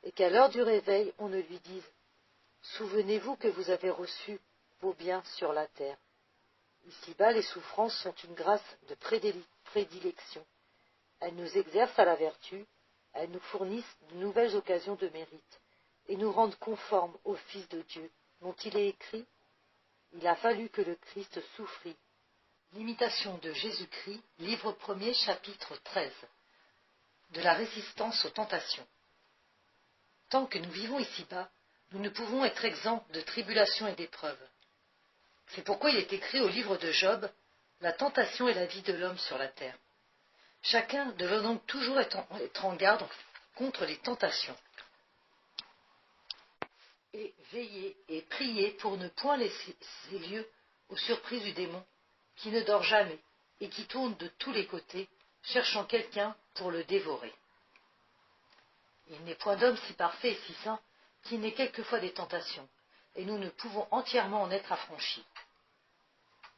et qu'à l'heure du réveil, on ne lui dise « Souvenez-vous que vous avez reçu vos biens sur la terre. » Ici-bas, les souffrances sont une grâce de prédilection. Elles nous exercent à la vertu, elles nous fournissent de nouvelles occasions de mérite, et nous rendent conformes au Fils de Dieu, dont il est écrit « Il a fallu que le Christ souffrit. » L'imitation de Jésus-Christ, livre 1er, chapitre 13. De la résistance aux tentations. Tant que nous vivons ici-bas, nous ne pouvons être exempts de tribulations et d'épreuves. C'est pourquoi il est écrit au livre de Job, « La tentation est la vie de l'homme sur la terre ». Chacun devait donc toujours être en garde contre les tentations. Et veiller et prier pour ne point laisser lieu aux surprises du démon, qui ne dort jamais et qui tourne de tous les côtés, cherchant quelqu'un pour le dévorer. Il n'est point d'homme si parfait et si saint qu'il n'ait quelquefois des tentations, et nous ne pouvons entièrement en être affranchis.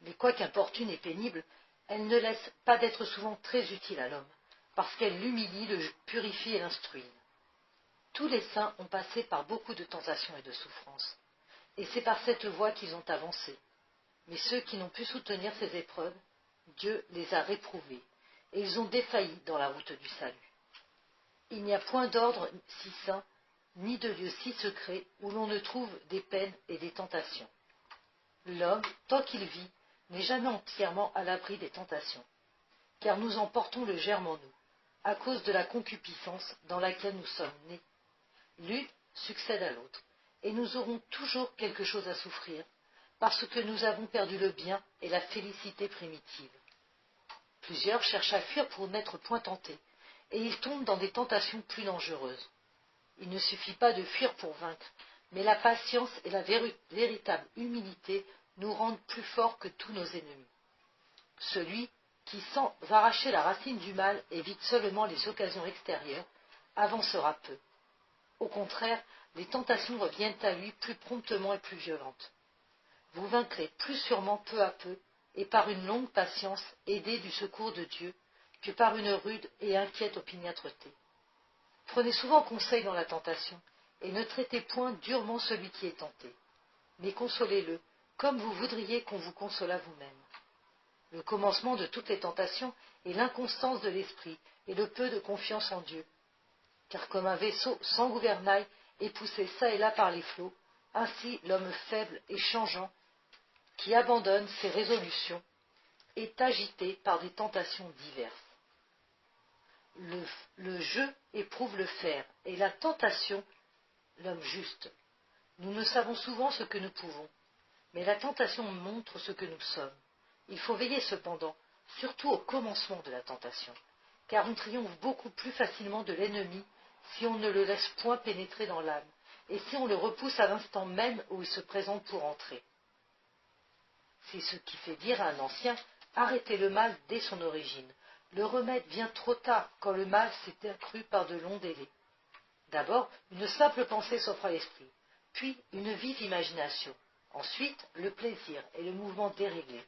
Mais quoiqu'importune et pénible, elle ne laisse pas d'être souvent très utile à l'homme, parce qu'elle l'humilie, le purifie et l'instruit. Tous les saints ont passé par beaucoup de tentations et de souffrances, et c'est par cette voie qu'ils ont avancé. Mais ceux qui n'ont pu soutenir ces épreuves, Dieu les a réprouvés, et ils ont défailli dans la route du salut. Il n'y a point d'ordre si saint, ni de lieu si secret où l'on ne trouve des peines et des tentations. L'homme, tant qu'il vit, n'est jamais entièrement à l'abri des tentations, car nous en portons le germe en nous, à cause de la concupiscence dans laquelle nous sommes nés. L'une succède à l'autre, et nous aurons toujours quelque chose à souffrir, parce que nous avons perdu le bien et la félicité primitive. Plusieurs cherchent à fuir pour n'être point tentés, et ils tombent dans des tentations plus dangereuses. Il ne suffit pas de fuir pour vaincre, mais la patience et la véritable humilité nous rendent plus forts que tous nos ennemis. Celui qui, sans arracher la racine du mal, évite seulement les occasions extérieures, avancera peu. Au contraire, les tentations reviennent à lui plus promptement et plus violentes. Vous vaincrez plus sûrement peu à peu, et par une longue patience, aidés du secours de Dieu, que par une rude et inquiète opiniâtreté. Prenez souvent conseil dans la tentation, et ne traitez point durement celui qui est tenté, mais consolez-le, comme vous voudriez qu'on vous consolât vous-même. Le commencement de toutes les tentations est l'inconstance de l'esprit et le peu de confiance en Dieu. Car comme un vaisseau sans gouvernail est poussé çà et là par les flots, ainsi l'homme faible et changeant, qui abandonne ses résolutions, est agité par des tentations diverses. Le jeu éprouve le fer, et la tentation l'homme juste. Nous ne savons souvent ce que nous pouvons, mais la tentation montre ce que nous sommes. Il faut veiller cependant, surtout au commencement de la tentation, car on triomphe beaucoup plus facilement de l'ennemi si on ne le laisse point pénétrer dans l'âme, et si on le repousse à l'instant même où il se présente pour entrer. C'est ce qui fait dire à un ancien « Arrêtez le mal dès son origine ». Le remède vient trop tard quand le mal s'est accru par de longs délais. D'abord, une simple pensée s'offre à l'esprit, puis une vive imagination, ensuite le plaisir et le mouvement déréglé,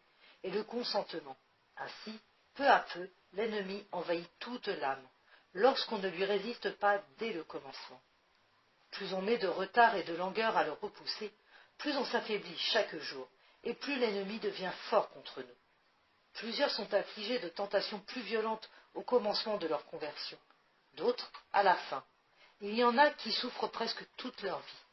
et le consentement. Ainsi, peu à peu, l'ennemi envahit toute l'âme, lorsqu'on ne lui résiste pas dès le commencement. Plus on met de retard et de langueur à le repousser, plus on s'affaiblit chaque jour, et plus l'ennemi devient fort contre nous. Plusieurs sont affligés de tentations plus violentes au commencement de leur conversion, d'autres à la fin. Il y en a qui souffrent presque toute leur vie.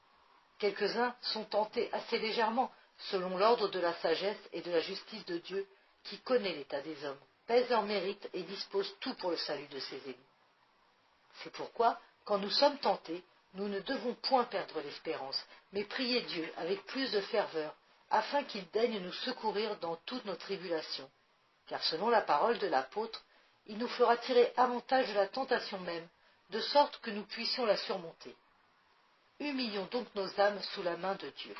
Quelques-uns sont tentés assez légèrement, selon l'ordre de la sagesse et de la justice de Dieu, qui connaît l'état des hommes, pèse leurs mérites et dispose tout pour le salut de ses élus. C'est pourquoi, quand nous sommes tentés, nous ne devons point perdre l'espérance, mais prier Dieu avec plus de ferveur, afin qu'il daigne nous secourir dans toutes nos tribulations. Car selon la parole de l'apôtre, il nous fera tirer avantage de la tentation même, de sorte que nous puissions la surmonter. Humilions donc nos âmes sous la main de Dieu.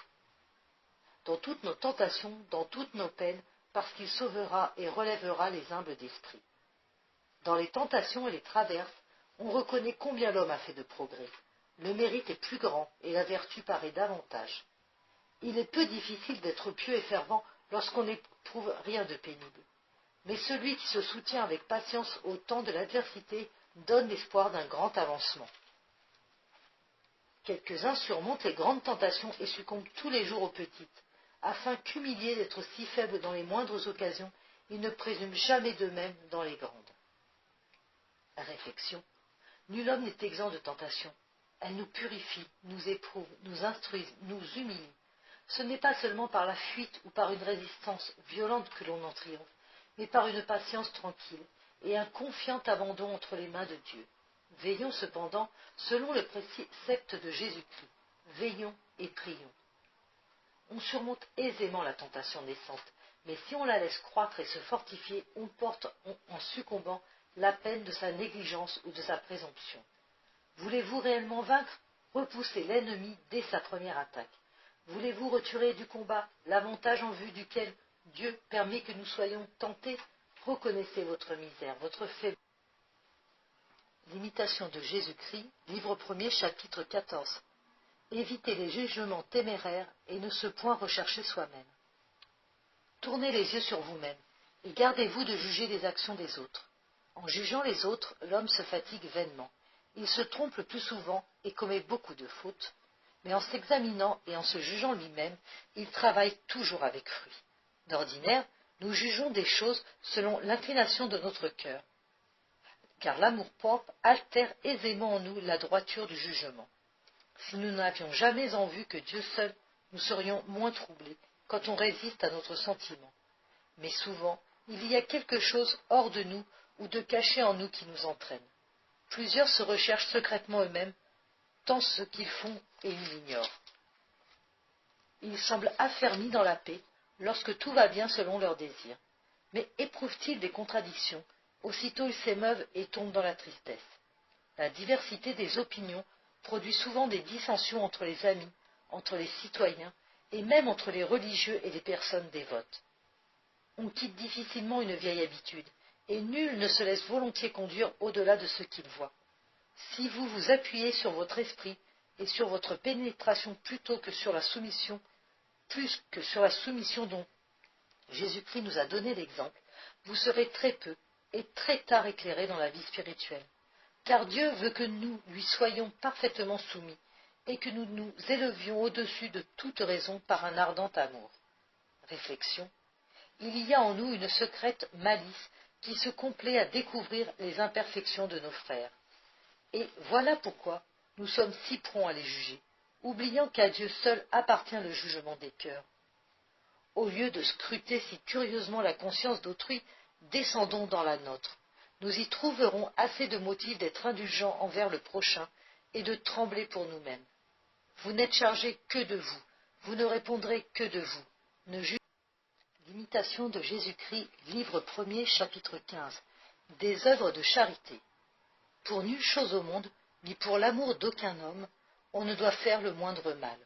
Dans toutes nos tentations, dans toutes nos peines, parce qu'il sauvera et relèvera les humbles d'esprit. Dans les tentations et les traverses, on reconnaît combien l'homme a fait de progrès. Le mérite est plus grand et la vertu paraît davantage. Il est peu difficile d'être pieux et fervent lorsqu'on n'éprouve rien de pénible. Mais celui qui se soutient avec patience au temps de l'adversité donne l'espoir d'un grand avancement. Quelques-uns surmontent les grandes tentations et succombent tous les jours aux petites, afin qu'humiliés d'être si faibles dans les moindres occasions, ils ne présument jamais d'eux-mêmes dans les grandes. Réflexion. Nul homme n'est exempt de tentation. Elles nous purifient, nous éprouvent, nous instruisent, nous humilient. Ce n'est pas seulement par la fuite ou par une résistance violente que l'on en triomphe, mais par une patience tranquille et un confiant abandon entre les mains de Dieu. Veillons cependant selon le précepte de Jésus-Christ. Veillons et prions. On surmonte aisément la tentation naissante, mais si on la laisse croître et se fortifier, on porte en succombant la peine de sa négligence ou de sa présomption. Voulez-vous réellement vaincre? Repoussez l'ennemi dès sa première attaque. Voulez-vous retirer du combat l'avantage en vue duquel Dieu permet que nous soyons tentés? Reconnaissez votre misère, votre faiblesse. L'imitation de Jésus-Christ, livre 1er, chapitre 14. Évitez les jugements téméraires et ne se point rechercher soi-même. Tournez les yeux sur vous-même et gardez-vous de juger les actions des autres. En jugeant les autres, l'homme se fatigue vainement. Il se trompe le plus souvent et commet beaucoup de fautes, mais en s'examinant et en se jugeant lui-même, il travaille toujours avec fruit. D'ordinaire, nous jugeons des choses selon l'inclination de notre cœur, car l'amour-propre altère aisément en nous la droiture du jugement. Si nous n'avions jamais en vue que Dieu seul, nous serions moins troublés quand on résiste à notre sentiment. Mais souvent, il y a quelque chose hors de nous ou de caché en nous qui nous entraîne. Plusieurs se recherchent secrètement eux-mêmes, tant ce qu'ils font et ils l'ignorent. Ils semblent affermis dans la paix lorsque tout va bien selon leurs désirs. Mais éprouvent-ils des contradictions? Aussitôt ils s'émeuvent et tombent dans la tristesse. La diversité des opinions produit souvent des dissensions entre les amis, entre les citoyens et même entre les religieux et les personnes dévotes. On quitte difficilement une vieille habitude, et nul ne se laisse volontiers conduire au-delà de ce qu'il voit. Si vous vous appuyez sur votre esprit et sur votre pénétration plutôt que sur la soumission, plus que sur la soumission dont Jésus-Christ nous a donné l'exemple, vous serez très peu et très tard éclairés dans la vie spirituelle. Car Dieu veut que nous lui soyons parfaitement soumis et que nous nous élevions au-dessus de toute raison par un ardent amour. Réflexion. Il y a en nous une secrète malice qui se complaît à découvrir les imperfections de nos frères. Et voilà pourquoi nous sommes si prompts à les juger, oubliant qu'à Dieu seul appartient le jugement des cœurs. Au lieu de scruter si curieusement la conscience d'autrui, descendons dans la nôtre. Nous y trouverons assez de motifs d'être indulgents envers le prochain et de trembler pour nous-mêmes. Vous n'êtes chargés que de vous, vous ne répondrez que de vous. Ne jugez. L'imitation de Jésus-Christ, livre 1er, chapitre 15. Des œuvres de charité. Pour nulle chose au monde, ni pour l'amour d'aucun homme, on ne doit faire le moindre mal.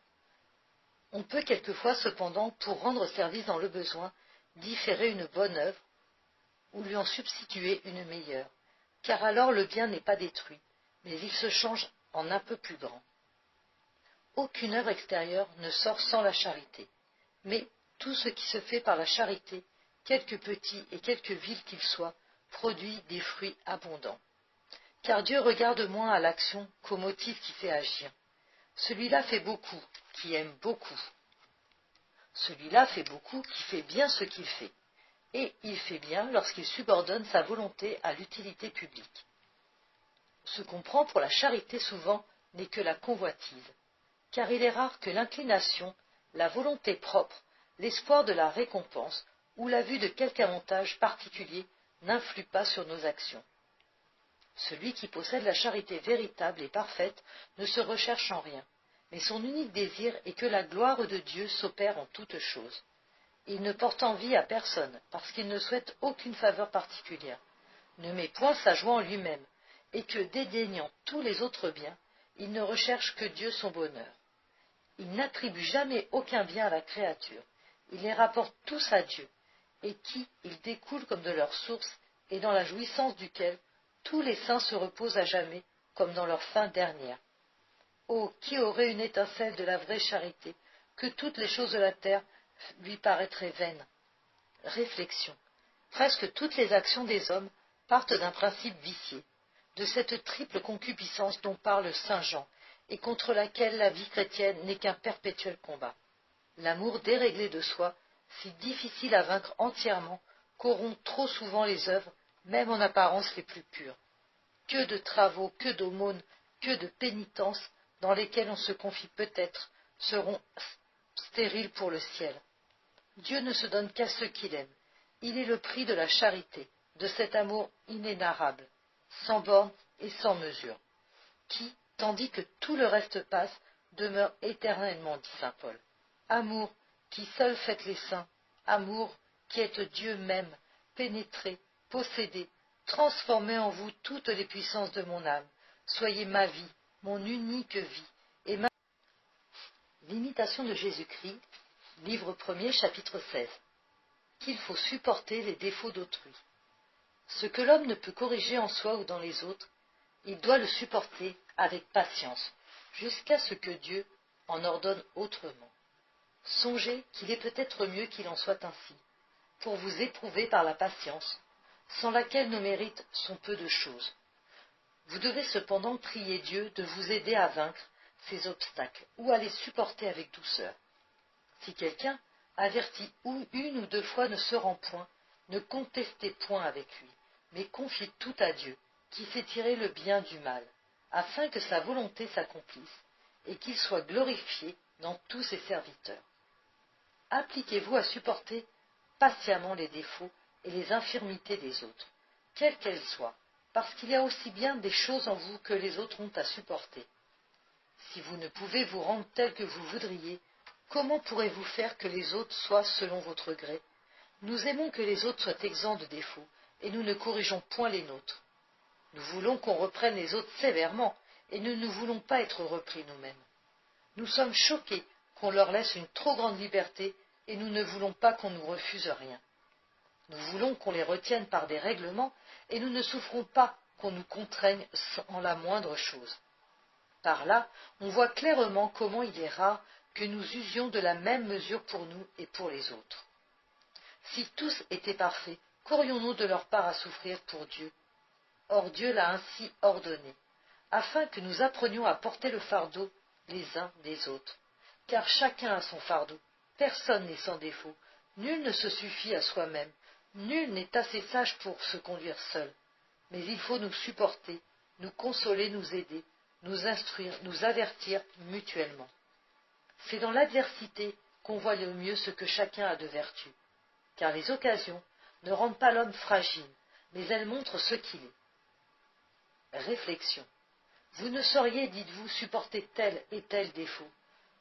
On peut quelquefois, cependant, pour rendre service dans le besoin, différer une bonne œuvre ou lui en substituer une meilleure, car alors le bien n'est pas détruit, mais il se change en un peu plus grand. Aucune œuvre extérieure ne sort sans la charité, mais tout ce qui se fait par la charité, quelque petit et quelque vil qu'il soit, produit des fruits abondants. Car Dieu regarde moins à l'action qu'au motif qui fait agir. Celui-là fait beaucoup, qui aime beaucoup. Celui-là fait beaucoup, qui fait bien ce qu'il fait. Et il fait bien lorsqu'il subordonne sa volonté à l'utilité publique. Ce qu'on prend pour la charité souvent n'est que la convoitise, car il est rare que l'inclination, la volonté propre, l'espoir de la récompense ou la vue de quelque avantage particulier n'influent pas sur nos actions. Celui qui possède la charité véritable et parfaite ne se recherche en rien, mais son unique désir est que la gloire de Dieu s'opère en toutes choses. Il ne porte envie à personne, parce qu'il ne souhaite aucune faveur particulière, ne met point sa joie en lui-même, et que, dédaignant tous les autres biens, il ne recherche que Dieu son bonheur. Il n'attribue jamais aucun bien à la créature, il les rapporte tous à Dieu, et qui, il découle comme de leur source, et dans la jouissance duquel tous les saints se reposent à jamais, comme dans leur fin dernière. Oh, qui aurait une étincelle de la vraie charité, que toutes les choses de la terre lui paraîtraient vaines. Réflexion. Presque toutes les actions des hommes partent d'un principe vicié, de cette triple concupiscence dont parle saint Jean, et contre laquelle la vie chrétienne n'est qu'un perpétuel combat. L'amour déréglé de soi, si difficile à vaincre entièrement, corrompt trop souvent les œuvres, même en apparence les plus pures. Que de travaux, que d'aumônes, que de pénitences, dans lesquelles on se confie peut-être, seront stériles pour le ciel. Dieu ne se donne qu'à ceux qu'il aime. Il est le prix de la charité, de cet amour inénarrable, sans borne et sans mesure, qui, tandis que tout le reste passe, demeure éternellement, dit saint Paul. Amour qui seul faites les saints, amour, qui êtes Dieu même, pénétrez, possédez, transformez en vous toutes les puissances de mon âme, soyez ma vie, mon unique vie, et ma... L'imitation de Jésus-Christ, livre 1er, chapitre 16. Qu'il faut supporter les défauts d'autrui. Ce que l'homme ne peut corriger en soi ou dans les autres, il doit le supporter avec patience, jusqu'à ce que Dieu en ordonne autrement. Songez qu'il est peut-être mieux qu'il en soit ainsi, pour vous éprouver par la patience, sans laquelle nos mérites sont peu de choses. Vous devez cependant prier Dieu de vous aider à vaincre ces obstacles, ou à les supporter avec douceur. Si quelqu'un, averti une ou deux fois, ne se rend point, ne contestez point avec lui, mais confiez tout à Dieu, qui sait tirer le bien du mal, afin que sa volonté s'accomplisse, et qu'il soit glorifié dans tous ses serviteurs. Appliquez-vous à supporter patiemment les défauts et les infirmités des autres, quelles qu'elles soient, parce qu'il y a aussi bien des choses en vous que les autres ont à supporter. Si vous ne pouvez vous rendre tel que vous voudriez, comment pourrez-vous faire que les autres soient selon votre gré? Nous aimons que les autres soient exempts de défauts, et nous ne corrigeons point les nôtres. Nous voulons qu'on reprenne les autres sévèrement, et nous ne voulons pas être repris nous-mêmes. Nous sommes choqués qu'on leur laisse une trop grande liberté, et nous ne voulons pas qu'on nous refuse rien. Nous voulons qu'on les retienne par des règlements, et nous ne souffrons pas qu'on nous contraigne en la moindre chose. Par là, on voit clairement comment il est rare que nous usions de la même mesure pour nous et pour les autres. Si tous étaient parfaits, qu'aurions-nous de leur part à souffrir pour Dieu? Or Dieu l'a ainsi ordonné, afin que nous apprenions à porter le fardeau les uns des autres. Car chacun a son fardeau, personne n'est sans défaut, nul ne se suffit à soi-même, nul n'est assez sage pour se conduire seul. Mais il faut nous supporter, nous consoler, nous aider, nous instruire, nous avertir mutuellement. C'est dans l'adversité qu'on voit le mieux ce que chacun a de vertu, car les occasions ne rendent pas l'homme fragile, mais elles montrent ce qu'il est. Réflexion. Vous ne sauriez, dites-vous, supporter tel et tel défaut,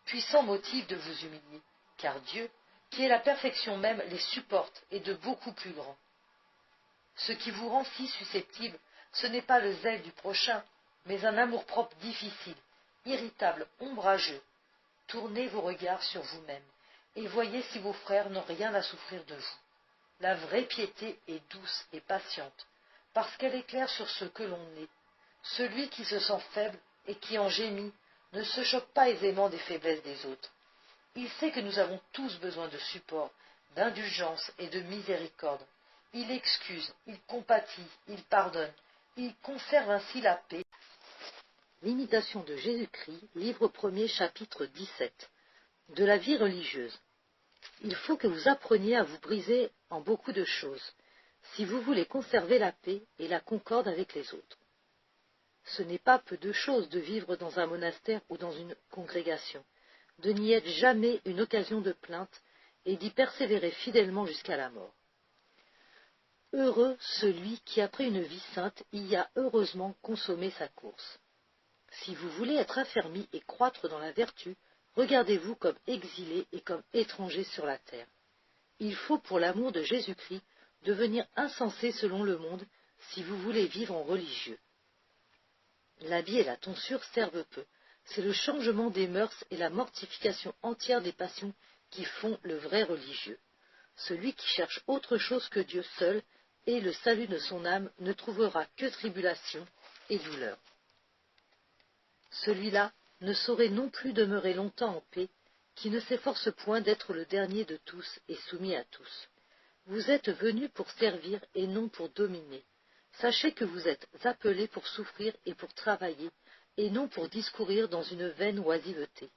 puissant motif de vous humilier, car Dieu, qui est la perfection même, les supporte, et de beaucoup plus grands. Ce qui vous rend si susceptible, ce n'est pas le zèle du prochain, mais un amour-propre difficile, irritable, ombrageux. Tournez vos regards sur vous-même, et voyez si vos frères n'ont rien à souffrir de vous. La vraie piété est douce et patiente, parce qu'elle éclaire sur ce que l'on est. Celui qui se sent faible et qui en gémit ne se choque pas aisément des faiblesses des autres. Il sait que nous avons tous besoin de support, d'indulgence et de miséricorde. Il excuse, il compatit, il pardonne, il conserve ainsi la paix. L'imitation de Jésus-Christ, livre 1er, chapitre 17. De la vie religieuse. Il faut que vous appreniez à vous briser en beaucoup de choses, si vous voulez conserver la paix et la concorde avec les autres. Ce n'est pas peu de chose de vivre dans un monastère ou dans une congrégation, de n'y être jamais une occasion de plainte et d'y persévérer fidèlement jusqu'à la mort. Heureux celui qui, après une vie sainte, y a heureusement consommé sa course. Si vous voulez être affermi et croître dans la vertu, regardez-vous comme exilé et comme étranger sur la terre. Il faut, pour l'amour de Jésus-Christ, devenir insensé selon le monde si vous voulez vivre en religieux. L'habit et la tonsure servent peu. C'est le changement des mœurs et la mortification entière des passions qui font le vrai religieux. Celui qui cherche autre chose que Dieu seul et le salut de son âme ne trouvera que tribulation et douleur. Celui-là ne saurait non plus demeurer longtemps en paix, qui ne s'efforce point d'être le dernier de tous et soumis à tous. Vous êtes venus pour servir et non pour dominer. Sachez que vous êtes appelés pour souffrir et pour travailler, et non pour discourir dans une vaine oisiveté.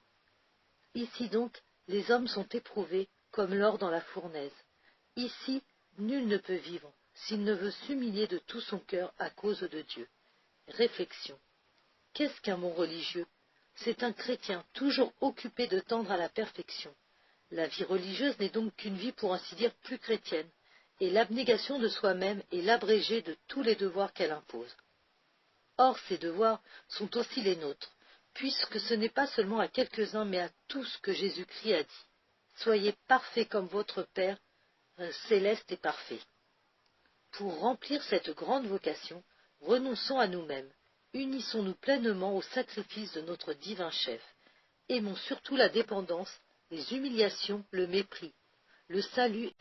Ici donc, les hommes sont éprouvés comme l'or dans la fournaise. Ici, nul ne peut vivre s'il ne veut s'humilier de tout son cœur à cause de Dieu. Réflexion. Qu'est-ce qu'un bon religieux? C'est un chrétien toujours occupé de tendre à la perfection. La vie religieuse n'est donc qu'une vie pour ainsi dire plus chrétienne, et l'abnégation de soi-même est l'abrégé de tous les devoirs qu'elle impose. Or ces devoirs sont aussi les nôtres, puisque ce n'est pas seulement à quelques-uns mais à tous que Jésus-Christ a dit Soyez parfaits comme votre Père céleste est parfait. Pour remplir cette grande vocation, renonçons à nous-mêmes, unissons-nous pleinement au sacrifice de notre divin chef, aimons surtout la dépendance, les humiliations, le mépris, le salut,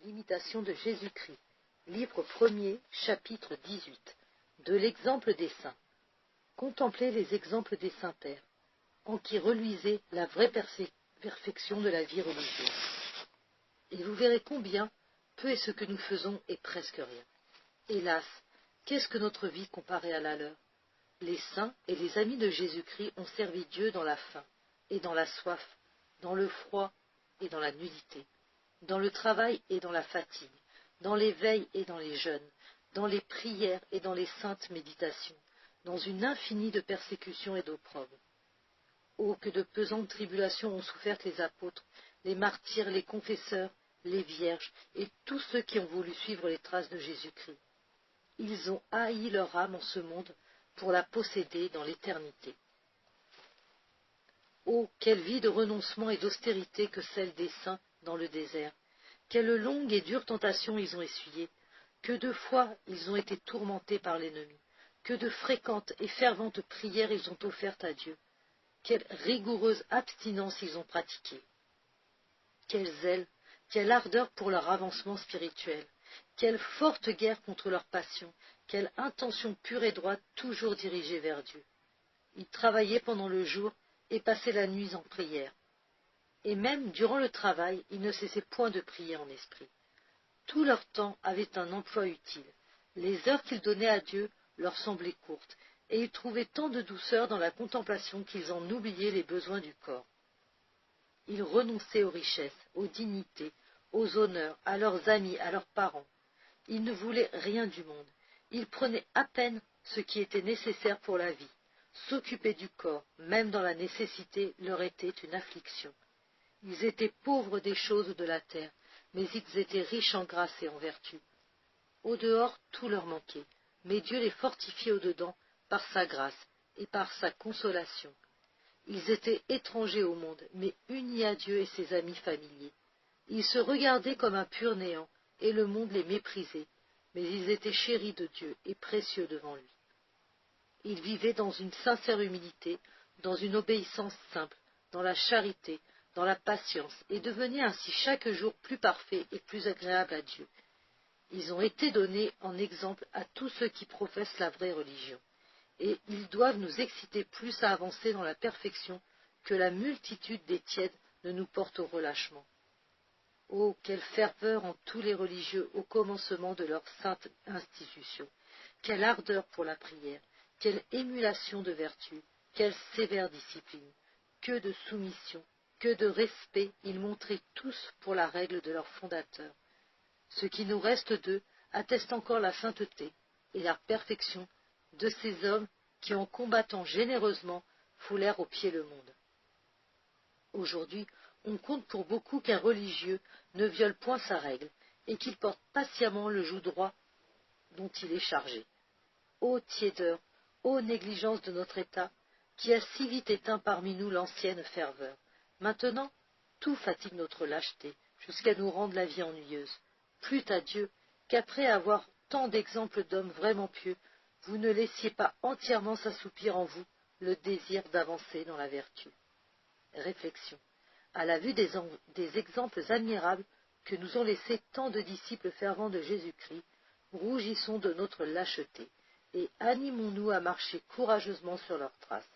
l'imitation de Jésus-Christ. Livre 1er, chapitre 18. De l'exemple des saints. Contemplez les exemples des saints-pères, en qui reluisait la vraie perfection de la vie religieuse. Et vous verrez combien peu est ce que nous faisons et presque rien. Hélas, qu'est-ce que notre vie comparée à la leur? Les saints et les amis de Jésus-Christ ont servi Dieu dans la faim et dans la soif, dans le froid et dans la nudité, dans le travail et dans la fatigue, dans les veilles et dans les jeûnes, dans les prières et dans les saintes méditations, dans une infinie de persécutions et d'opprobres. Oh, que de pesantes tribulations ont souffert les apôtres, les martyrs, les confesseurs, les vierges et tous ceux qui ont voulu suivre les traces de Jésus-Christ. Ils ont haï leur âme en ce monde pour la posséder dans l'éternité. Oh, quelle vie de renoncement et d'austérité que celle des saints dans le désert! Quelle longue et dure tentation ils ont essuyée! Que de fois ils ont été tourmentés par l'ennemi! Que de fréquentes et ferventes prières ils ont offertes à Dieu! Quelle rigoureuse abstinence ils ont pratiquée! Quel zèle, quelle ardeur pour leur avancement spirituel! Quelle forte guerre contre leurs passions! Quelle intention pure et droite toujours dirigée vers Dieu! Ils travaillaient pendant le jour et passaient la nuit en prière. Et même durant le travail, ils ne cessaient point de prier en esprit. Tout leur temps avait un emploi utile. Les heures qu'ils donnaient à Dieu leur semblaient courtes, et ils trouvaient tant de douceur dans la contemplation qu'ils en oubliaient les besoins du corps. Ils renonçaient aux richesses, aux dignités, aux honneurs, à leurs amis, à leurs parents. Ils ne voulaient rien du monde. Ils prenaient à peine ce qui était nécessaire pour la vie. S'occuper du corps, même dans la nécessité, leur était une affliction. Ils étaient pauvres des choses de la terre, mais ils étaient riches en grâce et en vertu. Au dehors, tout leur manquait, mais Dieu les fortifiait au dedans par sa grâce et par sa consolation. Ils étaient étrangers au monde, mais unis à Dieu et ses amis familiers. Ils se regardaient comme un pur néant, et le monde les méprisait, mais ils étaient chéris de Dieu et précieux devant lui. Ils vivaient dans une sincère humilité, dans une obéissance simple, dans la charité, dans la patience, et devenaient ainsi chaque jour plus parfaits et plus agréables à Dieu. Ils ont été donnés en exemple à tous ceux qui professent la vraie religion, et ils doivent nous exciter plus à avancer dans la perfection que la multitude des tièdes ne nous porte au relâchement. Oh, quelle ferveur en tous les religieux au commencement de leur sainte institution! Quelle ardeur pour la prière! Quelle émulation de vertu! Quelle sévère discipline! Que de soumission! Que de respect ils montraient tous pour la règle de leur fondateur! Ce qui nous reste d'eux atteste encore la sainteté et la perfection de ces hommes qui, en combattant généreusement, foulèrent aux pieds le monde. Aujourd'hui, on compte pour beaucoup qu'un religieux ne viole point sa règle et qu'il porte patiemment le joug droit dont il est chargé. Ô tiédeur, ô négligence de notre état, qui a si vite éteint parmi nous l'ancienne ferveur. Maintenant, tout fatigue notre lâcheté, jusqu'à nous rendre la vie ennuyeuse. Plût à Dieu qu'après avoir tant d'exemples d'hommes vraiment pieux, vous ne laissiez pas entièrement s'assoupir en vous le désir d'avancer dans la vertu. Réflexion. À la vue des exemples admirables que nous ont laissés tant de disciples fervents de Jésus-Christ, rougissons de notre lâcheté et animons-nous à marcher courageusement sur leurs traces.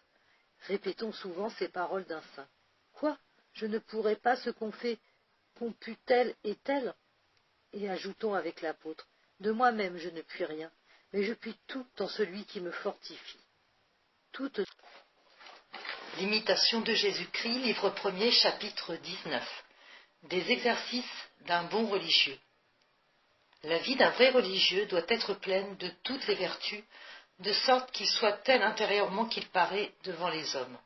Répétons souvent ces paroles d'un saint. Quoi? Je ne pourrais pas ce qu'on put tel et tel? Et ajoutons avec l'apôtre, de moi-même je ne puis rien, mais je puis tout en celui qui me fortifie. Toute L'imitation de Jésus-Christ, livre 1er, chapitre 19. Des exercices d'un bon religieux. La vie d'un vrai religieux doit être pleine de toutes les vertus, de sorte qu'il soit tel intérieurement qu'il paraît devant les hommes.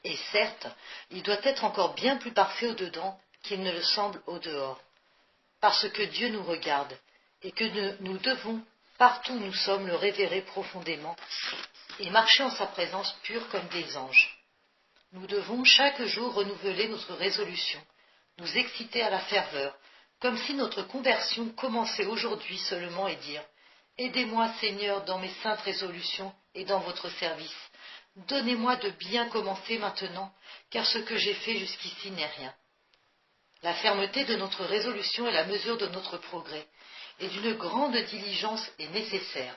Et certes, il doit être encore bien plus parfait au dedans qu'il ne le semble au dehors, parce que Dieu nous regarde, et que nous devons, partout où nous sommes, le révérer profondément, et marcher en sa présence pure comme des anges. Nous devons chaque jour renouveler notre résolution, nous exciter à la ferveur, comme si notre conversion commençait aujourd'hui seulement et dire « Aidez-moi Seigneur dans mes saintes résolutions et dans votre service. Donnez-moi de bien commencer maintenant, car ce que j'ai fait jusqu'ici n'est rien. » La fermeté de notre résolution est la mesure de notre progrès, et d'une grande diligence est nécessaire.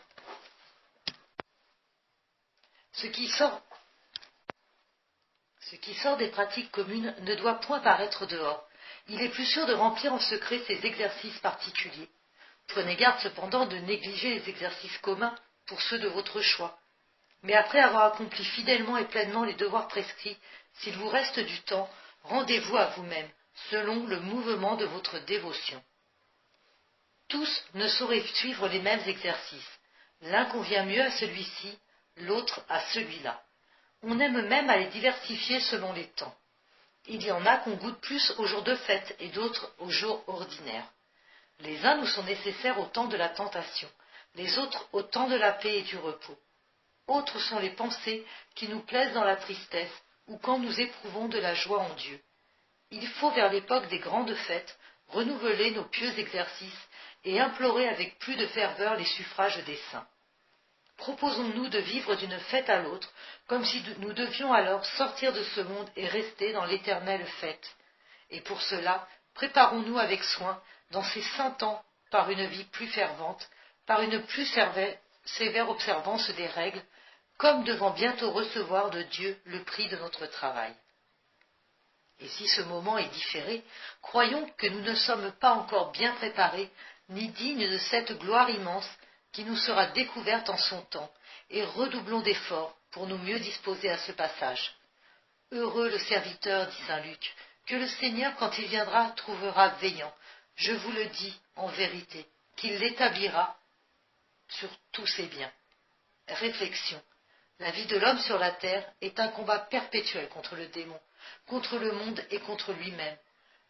Ce qui sort des pratiques communes ne doit point paraître dehors. Il est plus sûr de remplir en secret ces exercices particuliers. Prenez garde cependant de négliger les exercices communs pour ceux de votre choix. Mais après avoir accompli fidèlement et pleinement les devoirs prescrits, s'il vous reste du temps, rendez-vous à vous-même, selon le mouvement de votre dévotion. Tous ne sauraient suivre les mêmes exercices. L'un convient mieux à celui-ci, l'autre à celui-là. On aime même à les diversifier selon les temps. Il y en a qu'on goûte plus aux jours de fête et d'autres aux jours ordinaires. Les uns nous sont nécessaires au temps de la tentation, les autres au temps de la paix et du repos. Autres sont les pensées qui nous plaisent dans la tristesse ou quand nous éprouvons de la joie en Dieu. Il faut vers l'époque des grandes fêtes renouveler nos pieux exercices et implorer avec plus de ferveur les suffrages des saints. Proposons-nous de vivre d'une fête à l'autre, comme si nous devions alors sortir de ce monde et rester dans l'éternelle fête. Et pour cela, préparons-nous avec soin, dans ces saints temps, par une vie plus fervente, par une plus sévère observance des règles, comme devant bientôt recevoir de Dieu le prix de notre travail. Et si ce moment est différé, croyons que nous ne sommes pas encore bien préparés, ni dignes de cette gloire immense qui nous sera découverte en son temps, et redoublons d'efforts pour nous mieux disposer à ce passage. Heureux le serviteur, dit saint Luc, que le Seigneur, quand il viendra, trouvera veillant. Je vous le dis en vérité, qu'il l'établira sur tous ses biens. Réflexion. La vie de l'homme sur la terre est un combat perpétuel contre le démon, contre le monde et contre lui-même.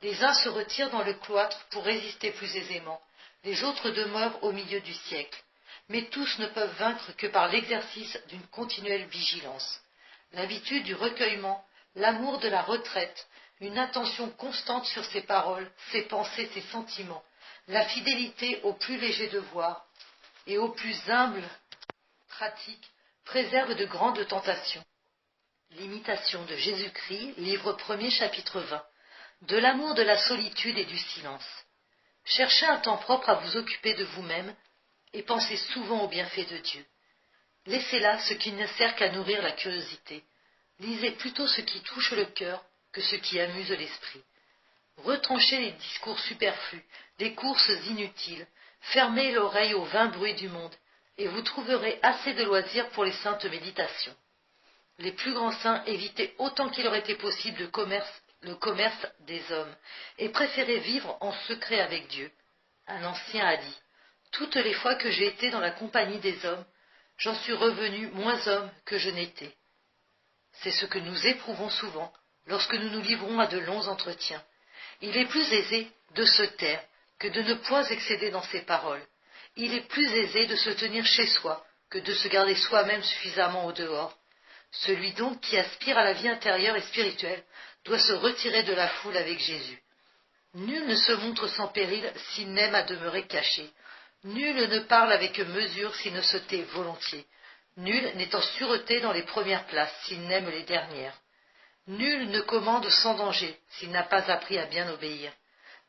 Les uns se retirent dans le cloître pour résister plus aisément, les autres demeurent au milieu du siècle. Mais tous ne peuvent vaincre que par l'exercice d'une continuelle vigilance. L'habitude du recueillement, l'amour de la retraite, une attention constante sur ses paroles, ses pensées, ses sentiments, la fidélité aux plus légers devoirs et aux plus humbles pratiques préservent de grandes tentations. L'imitation de Jésus-Christ, livre 1er, chapitre 20. De l'amour de la solitude et du silence. Cherchez un temps propre à vous occuper de vous-même et pensez souvent aux bienfaits de Dieu. Laissez là ce qui ne sert qu'à nourrir la curiosité. Lisez plutôt ce qui touche le cœur que ce qui amuse l'esprit. Retranchez les discours superflus, les courses inutiles, fermez l'oreille aux vains bruits du monde, et vous trouverez assez de loisirs pour les saintes méditations. Les plus grands saints évitaient autant qu'il leur était possible le commerce des hommes, et préféraient vivre en secret avec Dieu. Un ancien a dit « Toutes les fois que j'ai été dans la compagnie des hommes, j'en suis revenu moins homme que je n'étais. » C'est ce que nous éprouvons souvent lorsque nous nous livrons à de longs entretiens. Il est plus aisé de se taire que de ne point excéder dans ses paroles. Il est plus aisé de se tenir chez soi que de se garder soi-même suffisamment au dehors. Celui donc qui aspire à la vie intérieure et spirituelle doit se retirer de la foule avec Jésus. Nul ne se montre sans péril s'il n'aime à demeurer caché. Nul ne parle avec mesure s'il ne se tait volontiers. Nul n'est en sûreté dans les premières places s'il n'aime les dernières. Nul ne commande sans danger s'il n'a pas appris à bien obéir.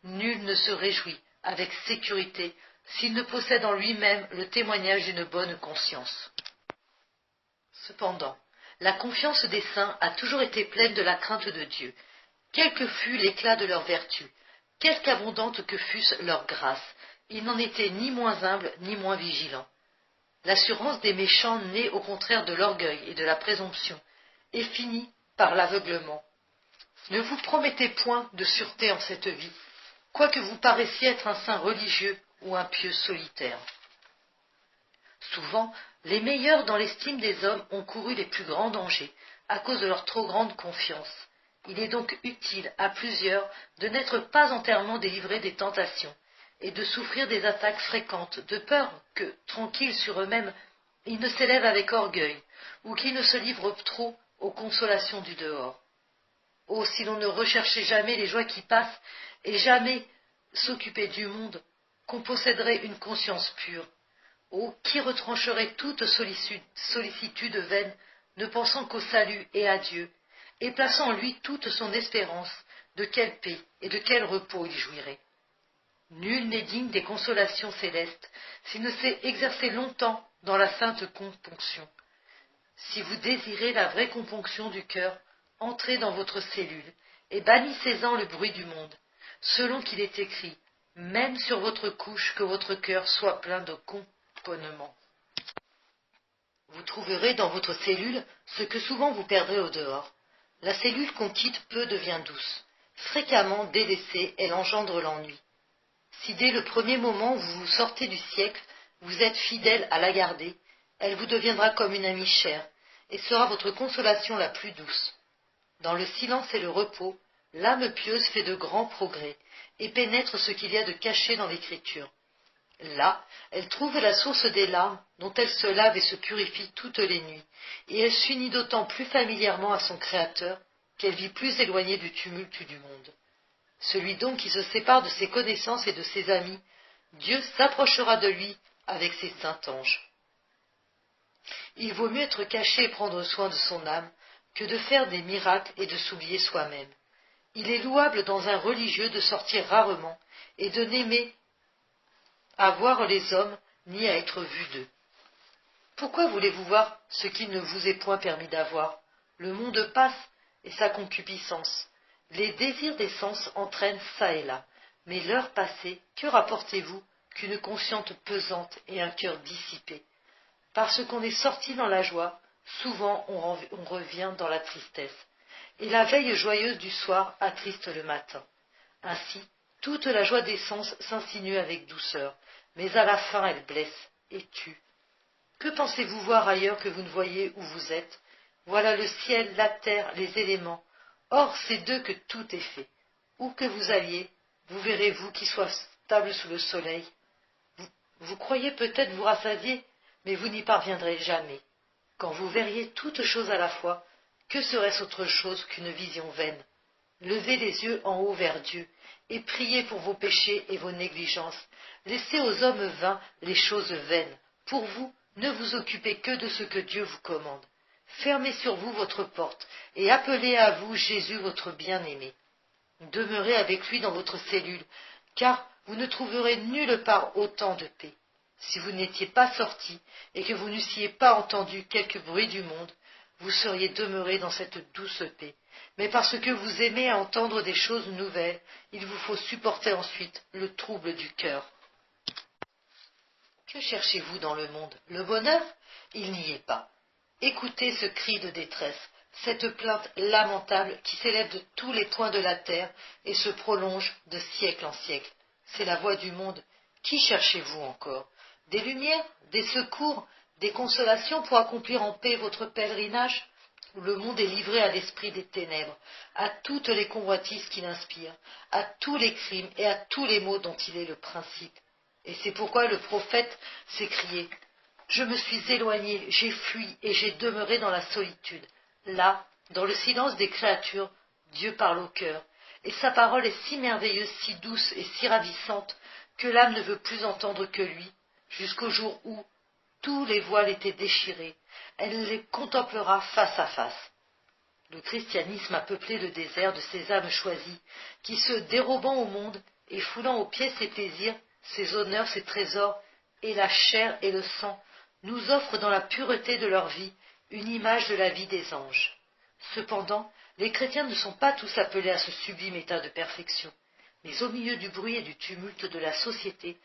Nul ne se réjouit avec sécurité s'il ne possède en lui-même le témoignage d'une bonne conscience. Cependant, la confiance des saints a toujours été pleine de la crainte de Dieu, quel que fût l'éclat de leur vertu, quelque abondante que fussent leurs grâces, ils n'en étaient ni moins humbles ni moins vigilants. L'assurance des méchants naît au contraire de l'orgueil et de la présomption, et finit par l'aveuglement. Ne vous promettez point de sûreté en cette vie, quoique vous paraissiez être un saint religieux ou un pieux solitaire. Souvent, les meilleurs dans l'estime des hommes ont couru les plus grands dangers, à cause de leur trop grande confiance. Il est donc utile à plusieurs de n'être pas entièrement délivrés des tentations, et de souffrir des attaques fréquentes, de peur que, tranquilles sur eux-mêmes, ils ne s'élèvent avec orgueil, ou qu'ils ne se livrent trop aux consolations du dehors. Oh, si l'on ne recherchait jamais les joies qui passent et jamais s'occuper du monde, qu'on posséderait une conscience pure. Oh, qui retrancherait toute sollicitude vaine, ne pensant qu'au salut et à Dieu, et plaçant en lui toute son espérance, de quelle paix et de quel repos il jouirait. Nul n'est digne des consolations célestes s'il ne s'est exercé longtemps dans la sainte componction. Si vous désirez la vraie componction du cœur, entrez dans votre cellule et bannissez-en le bruit du monde, selon qu'il est écrit, même sur votre couche que votre cœur soit plein de componnements. Vous trouverez dans votre cellule ce que souvent vous perdrez au dehors. La cellule qu'on quitte peu devient douce. Fréquemment délaissée, elle engendre l'ennui. Si dès le premier moment où vous sortez du siècle, vous êtes fidèle à la garder, elle vous deviendra comme une amie chère, et sera votre consolation la plus douce. Dans le silence et le repos, l'âme pieuse fait de grands progrès, et pénètre ce qu'il y a de caché dans l'Écriture. Là, elle trouve la source des larmes, dont elle se lave et se purifie toutes les nuits, et elle s'unit d'autant plus familièrement à son Créateur, qu'elle vit plus éloignée du tumulte du monde. Celui donc qui se sépare de ses connaissances et de ses amis, Dieu s'approchera de lui avec ses saints anges. Il vaut mieux être caché et prendre soin de son âme que de faire des miracles et de s'oublier soi-même. Il est louable dans un religieux de sortir rarement et de n'aimer à voir les hommes ni à être vu d'eux. Pourquoi voulez-vous voir ce qu'il ne vous est point permis d'avoir? Le monde passe et sa concupiscence. Les désirs des sens entraînent çà et là, mais l'heure passée, que rapportez-vous qu'une conscience pesante et un cœur dissipé? Parce qu'on est sorti dans la joie, souvent on revient dans la tristesse, et la veille joyeuse du soir attriste le matin. Ainsi, toute la joie des sens s'insinue avec douceur, mais à la fin elle blesse et tue. Que pensez-vous voir ailleurs que vous ne voyez où vous êtes? Voilà le ciel, la terre, les éléments. Or, c'est d'eux que tout est fait. Où que vous alliez, vous verrez, vous qui soyez stable sous le soleil. Vous croyez peut-être vous rassasier, mais vous n'y parviendrez jamais. Quand vous verriez toutes choses à la fois, que serait-ce autre chose qu'une vision vaine? Levez les yeux en haut vers Dieu, et priez pour vos péchés et vos négligences. Laissez aux hommes vains les choses vaines. Pour vous, ne vous occupez que de ce que Dieu vous commande. Fermez sur vous votre porte, et appelez à vous Jésus votre bien-aimé. Demeurez avec lui dans votre cellule, car vous ne trouverez nulle part autant de paix. Si vous n'étiez pas sorti, et que vous n'eussiez pas entendu quelque bruit du monde, vous seriez demeuré dans cette douce paix. Mais parce que vous aimez entendre des choses nouvelles, il vous faut supporter ensuite le trouble du cœur. Que cherchez-vous dans le monde? Le bonheur? Il n'y est pas. Écoutez ce cri de détresse, cette plainte lamentable qui s'élève de tous les points de la terre et se prolonge de siècle en siècle. C'est la voix du monde. Qui cherchez-vous encore? Des lumières, des secours, des consolations pour accomplir en paix votre pèlerinage? Le monde est livré à l'esprit des ténèbres, à toutes les convoitises qu'il inspire, à tous les crimes et à tous les maux dont il est le principe. Et c'est pourquoi le prophète s'écriait: je me suis éloigné, j'ai fui et j'ai demeuré dans la solitude. Là, dans le silence des créatures, Dieu parle au cœur, et sa parole est si merveilleuse, si douce et si ravissante que l'âme ne veut plus entendre que lui, jusqu'au jour où tous les voiles étaient déchirés, elle les contemplera face à face. Le christianisme a peuplé le désert de ces âmes choisies, qui se dérobant au monde et foulant aux pieds ses plaisirs, ses honneurs, ses trésors, et la chair et le sang, nous offrent dans la pureté de leur vie une image de la vie des anges. Cependant, les chrétiens ne sont pas tous appelés à ce sublime état de perfection, mais au milieu du bruit et du tumulte de la société,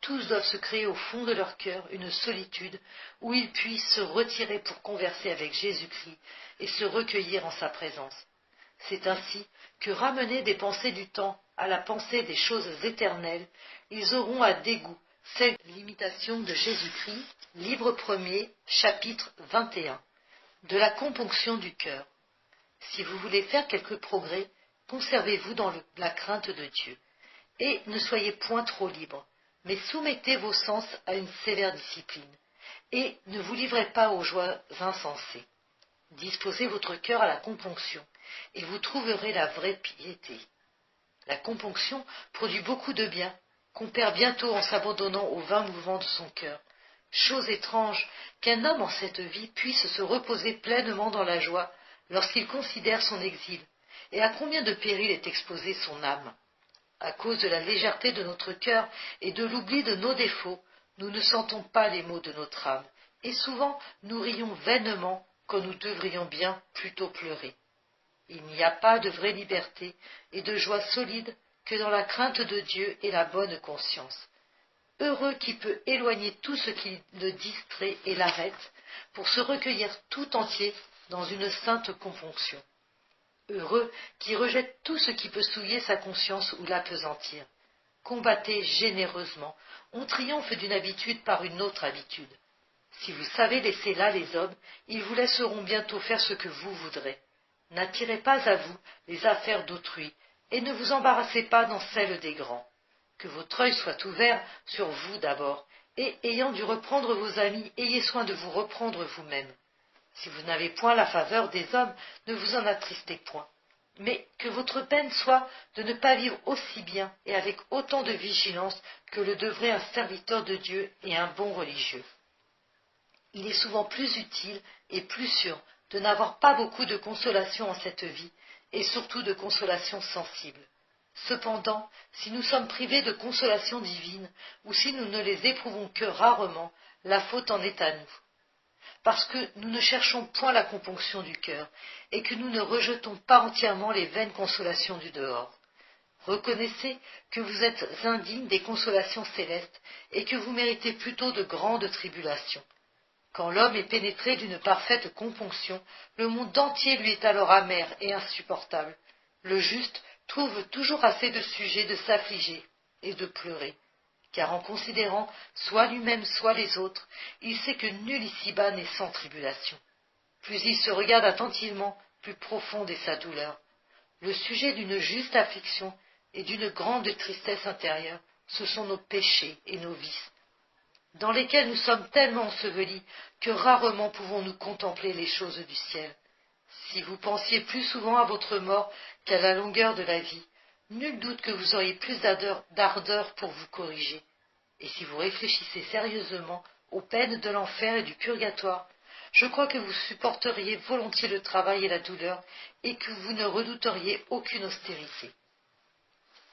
tous doivent se créer au fond de leur cœur une solitude où ils puissent se retirer pour converser avec Jésus-Christ et se recueillir en sa présence. C'est ainsi que, ramenés des pensées du temps à la pensée des choses éternelles, ils auront à dégoût celle l'imitation de Jésus-Christ, livre 1er, chapitre 21, de la componction du cœur. Si vous voulez faire quelque progrès, conservez-vous dans la crainte de Dieu, et ne soyez point trop libres, mais soumettez vos sens à une sévère discipline, et ne vous livrez pas aux joies insensées. Disposez votre cœur à la componction, et vous trouverez la vraie piété. La componction produit beaucoup de bien, qu'on perd bientôt en s'abandonnant aux vains mouvements de son cœur. Chose étrange qu'un homme en cette vie puisse se reposer pleinement dans la joie lorsqu'il considère son exil, et à combien de périls est exposée son âme. À cause de la légèreté de notre cœur et de l'oubli de nos défauts, nous ne sentons pas les maux de notre âme, et souvent nous rions vainement quand nous devrions bien plutôt pleurer. Il n'y a pas de vraie liberté et de joie solide que dans la crainte de Dieu et la bonne conscience. Heureux qui peut éloigner tout ce qui le distrait et l'arrête pour se recueillir tout entier dans une sainte componction. Heureux qui rejette tout ce qui peut souiller sa conscience ou l'appesantir. Combattez généreusement, on triomphe d'une habitude par une autre habitude. Si vous savez laisser là les hommes, ils vous laisseront bientôt faire ce que vous voudrez. N'attirez pas à vous les affaires d'autrui, et ne vous embarrassez pas dans celles des grands. Que votre œil soit ouvert sur vous d'abord, et ayant dû reprendre vos amis, ayez soin de vous reprendre vous-même. Si vous n'avez point la faveur des hommes, ne vous en attristez point. Mais que votre peine soit de ne pas vivre aussi bien et avec autant de vigilance que le devrait un serviteur de Dieu et un bon religieux. Il est souvent plus utile et plus sûr de n'avoir pas beaucoup de consolation en cette vie, et surtout de consolation sensible. Cependant, si nous sommes privés de consolation divine, ou si nous ne les éprouvons que rarement, la faute en est à nous. Parce que nous ne cherchons point la componction du cœur, et que nous ne rejetons pas entièrement les vaines consolations du dehors. Reconnaissez que vous êtes indignes des consolations célestes, et que vous méritez plutôt de grandes tribulations. Quand l'homme est pénétré d'une parfaite componction, le monde entier lui est alors amer et insupportable. Le juste trouve toujours assez de sujets de s'affliger et de pleurer, car en considérant soit lui-même soit les autres, il sait que nul ici-bas n'est sans tribulation. Plus il se regarde attentivement, plus profonde est sa douleur. Le sujet d'une juste affliction et d'une grande tristesse intérieure, ce sont nos péchés et nos vices, dans lesquels nous sommes tellement ensevelis que rarement pouvons-nous contempler les choses du ciel. Si vous pensiez plus souvent à votre mort qu'à la longueur de la vie, nul doute que vous auriez plus d'ardeur pour vous corriger. Et si vous réfléchissez sérieusement aux peines de l'enfer et du purgatoire, je crois que vous supporteriez volontiers le travail et la douleur, et que vous ne redouteriez aucune austérité.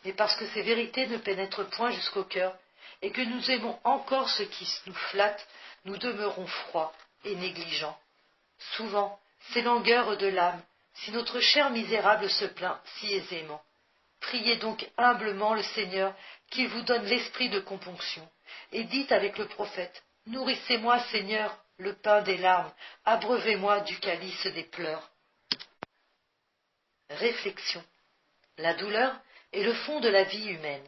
Mais parce que ces vérités ne pénètrent point jusqu'au cœur, et que nous aimons encore ce qui nous flatte, nous demeurons froids et négligents. Souvent, c'est langueur de l'âme, si notre chair misérable se plaint si aisément. Priez donc humblement le Seigneur qu'il vous donne l'esprit de componction, et dites avec le prophète, « Nourrissez-moi, Seigneur, le pain des larmes, abreuvez-moi du calice des pleurs. » Réflexion. La douleur est le fond de la vie humaine.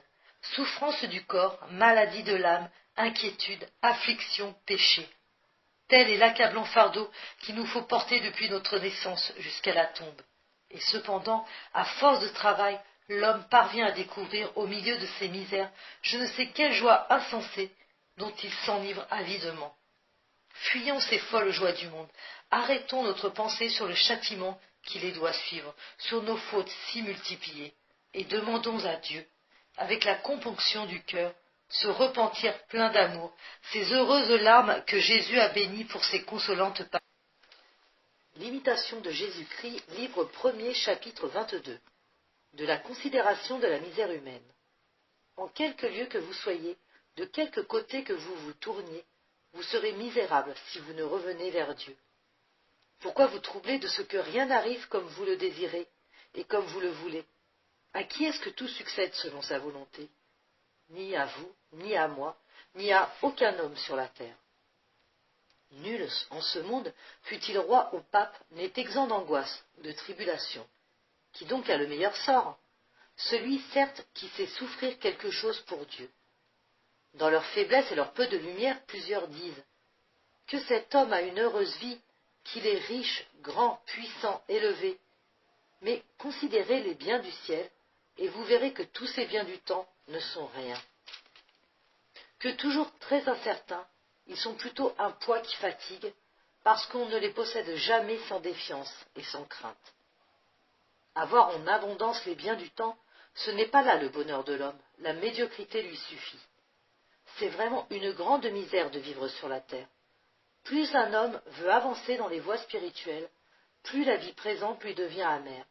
Souffrance du corps, maladie de l'âme, inquiétude, affliction, péché. Tel est l'accablant fardeau qu'il nous faut porter depuis notre naissance jusqu'à la tombe. Et cependant, à force de travail, l'homme parvient à découvrir au milieu de ses misères je ne sais quelle joie insensée dont il s'enivre avidement. Fuyons ces folles joies du monde, arrêtons notre pensée sur le châtiment qui les doit suivre, sur nos fautes si multipliées, et demandons à Dieu, avec la componction du cœur, se repentir plein d'amour, ces heureuses larmes que Jésus a bénies pour ses consolantes paroles. L'imitation de Jésus-Christ, livre 1er, chapitre 22. De la considération de la misère humaine. En quelque lieu que vous soyez, de quelque côté que vous vous tourniez, vous serez misérable si vous ne revenez vers Dieu. Pourquoi vous troubler de ce que rien n'arrive comme vous le désirez et comme vous le voulez? À qui est-ce que tout succède selon sa volonté? Ni à vous, ni à moi, ni à aucun homme sur la terre. Nul en ce monde, fût-il roi ou pape, n'est exempt d'angoisse ou de tribulation. Qui donc a le meilleur sort? Celui, certes, qui sait souffrir quelque chose pour Dieu. Dans leur faiblesse et leur peu de lumière, plusieurs disent que cet homme a une heureuse vie, qu'il est riche, grand, puissant, élevé. Mais considérez les biens du ciel, et vous verrez que tous ces biens du temps ne sont rien. Que toujours très incertains, ils sont plutôt un poids qui fatigue, parce qu'on ne les possède jamais sans défiance et sans crainte. Avoir en abondance les biens du temps, ce n'est pas là le bonheur de l'homme, la médiocrité lui suffit. C'est vraiment une grande misère de vivre sur la terre. Plus un homme veut avancer dans les voies spirituelles, plus la vie présente lui devient amère,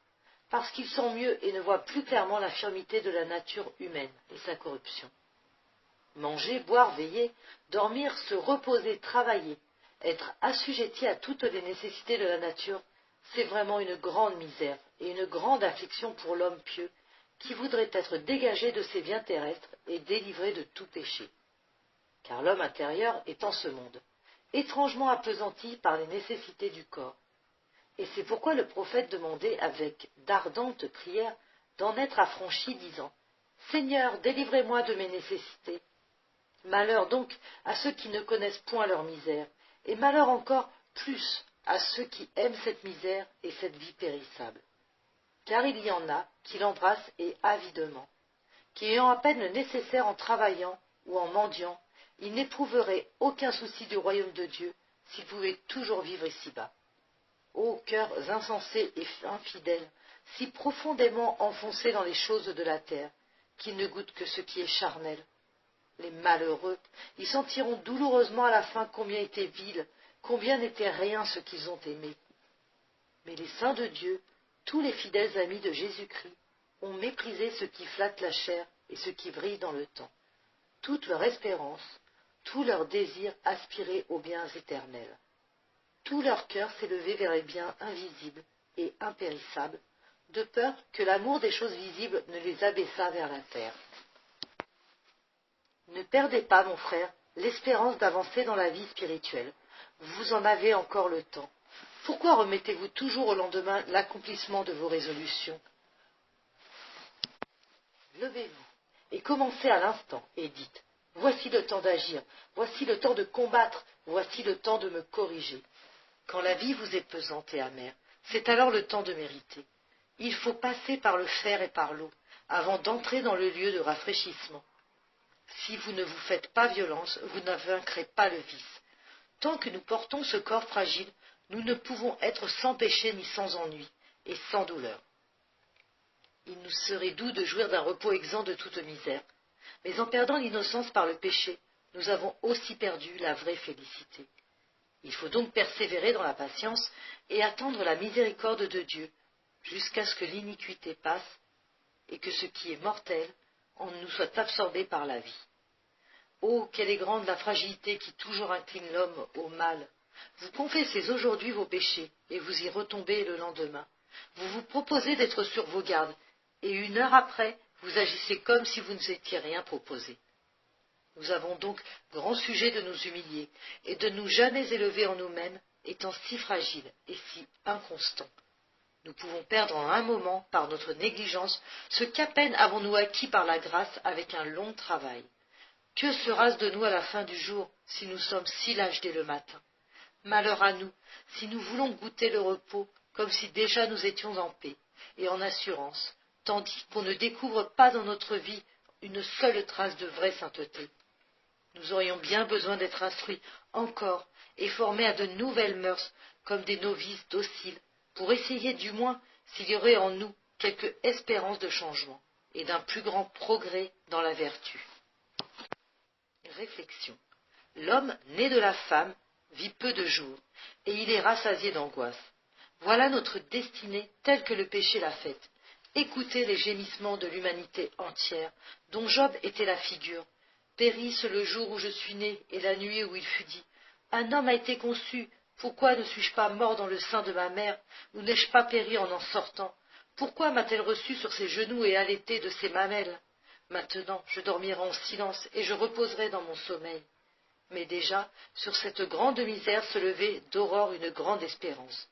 parce qu'il sent mieux et ne voit plus clairement l'infirmité de la nature humaine et sa corruption. Manger, boire, veiller, dormir, se reposer, travailler, être assujetti à toutes les nécessités de la nature, c'est vraiment une grande misère et une grande affliction pour l'homme pieux qui voudrait être dégagé de ses biens terrestres et délivré de tout péché. Car l'homme intérieur est en ce monde, étrangement appesanti par les nécessités du corps. Et c'est pourquoi le prophète demandait avec d'ardentes prières d'en être affranchi, disant « Seigneur, délivrez-moi de mes nécessités ». Malheur donc à ceux qui ne connaissent point leur misère, et malheur encore plus à ceux qui aiment cette misère et cette vie périssable. Car il y en a qui l'embrassent et avidement, qui ayant à peine le nécessaire en travaillant ou en mendiant, ils n'éprouveraient aucun souci du royaume de Dieu s'ils pouvaient toujours vivre ici-bas. Ô cœurs insensés et infidèles, si profondément enfoncés dans les choses de la terre, qu'ils ne goûtent que ce qui est charnel. Les malheureux, ils sentiront douloureusement à la fin combien était vil, combien n'était rien ce qu'ils ont aimé. Mais les saints de Dieu, tous les fidèles amis de Jésus-Christ, ont méprisé ce qui flatte la chair et ce qui brille dans le temps. Toute leur espérance, tout leur désir aspirait aux biens éternels. Tout leur cœur s'est levé vers les biens invisibles et impérissables, de peur que l'amour des choses visibles ne les abaissât vers la terre. Ne perdez pas, mon frère, l'espérance d'avancer dans la vie spirituelle. Vous en avez encore le temps. Pourquoi remettez-vous toujours au lendemain l'accomplissement de vos résolutions? Levez-vous et commencez à l'instant et dites « Voici le temps d'agir, voici le temps de combattre, voici le temps de me corriger. » Quand la vie vous est pesante et amère, c'est alors le temps de mériter. Il faut passer par le fer et par l'eau avant d'entrer dans le lieu de rafraîchissement. Si vous ne vous faites pas violence, vous ne vaincrez pas le vice. Tant que nous portons ce corps fragile, nous ne pouvons être sans péché ni sans ennui, et sans douleur. Il nous serait doux de jouir d'un repos exempt de toute misère, mais en perdant l'innocence par le péché, nous avons aussi perdu la vraie félicité. Il faut donc persévérer dans la patience et attendre la miséricorde de Dieu, jusqu'à ce que l'iniquité passe et que ce qui est mortel en nous soit absorbé par la vie. Oh, quelle est grande la fragilité qui toujours incline l'homme au mal. Vous confessez aujourd'hui vos péchés, et vous y retombez le lendemain. Vous vous proposez d'être sur vos gardes, et une heure après, vous agissez comme si vous ne vous étiez rien proposé. Nous avons donc grand sujet de nous humilier, et de nous jamais élever en nous-mêmes, étant si fragiles et si inconstants. Nous pouvons perdre en un moment, par notre négligence, ce qu'à peine avons-nous acquis par la grâce avec un long travail. Que sera-ce de nous à la fin du jour, si nous sommes si lâches dès le matin? Malheur à nous, si nous voulons goûter le repos, comme si déjà nous étions en paix et en assurance, tandis qu'on ne découvre pas dans notre vie une seule trace de vraie sainteté. Nous aurions bien besoin d'être instruits encore et formés à de nouvelles mœurs, comme des novices dociles, pour essayer du moins s'il y aurait en nous quelque espérance de changement et d'un plus grand progrès dans la vertu. Réflexion. L'homme né de la femme vit peu de jours, et il est rassasié d'angoisse. Voilà notre destinée telle que le péché l'a faite. Écoutez les gémissements de l'humanité entière, dont Job était la figure. Périsse le jour où je suis né, et la nuit où il fut dit. Un homme a été conçu, pourquoi ne suis-je pas mort dans le sein de ma mère, ou n'ai-je pas péri en sortant? Pourquoi m'a-t-elle reçu sur ses genoux et allaité de ses mamelles? Maintenant, je dormirai en silence, et je reposerai dans mon sommeil. Mais déjà, sur cette grande misère se levait d'aurore une grande espérance.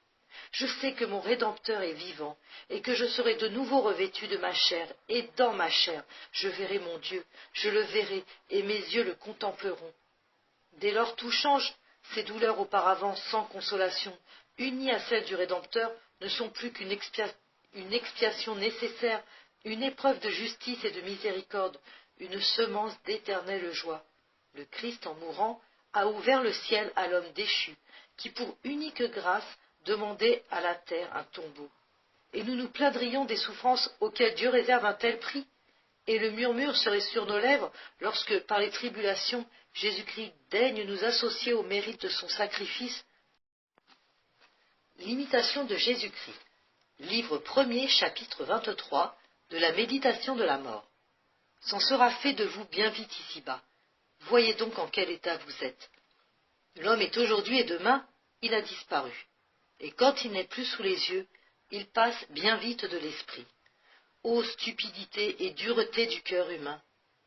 Je sais que mon Rédempteur est vivant, et que je serai de nouveau revêtu de ma chair, et dans ma chair, je verrai mon Dieu, je le verrai, et mes yeux le contempleront. Dès lors tout change, ces douleurs auparavant sans consolation, unies à celles du Rédempteur, ne sont plus qu'une expiation nécessaire, une épreuve de justice et de miséricorde, une semence d'éternelle joie. Le Christ, en mourant, a ouvert le ciel à l'homme déchu, qui pour unique grâce demandait à la terre un tombeau. et nous nous plaindrions des souffrances auxquelles Dieu réserve un tel prix, et le murmure serait sur nos lèvres lorsque, par les tribulations, Jésus-Christ daigne nous associer au mérite de son sacrifice. L'imitation de Jésus-Christ. Livre 1er, chapitre 23, de la méditation de la mort. S'en sera fait de vous bien vite ici-bas. Voyez donc en quel état vous êtes. L'homme est aujourd'hui et demain, il a disparu. Et quand il n'est plus sous les yeux, il passe bien vite de l'esprit. Ô stupidité et dureté du cœur humain,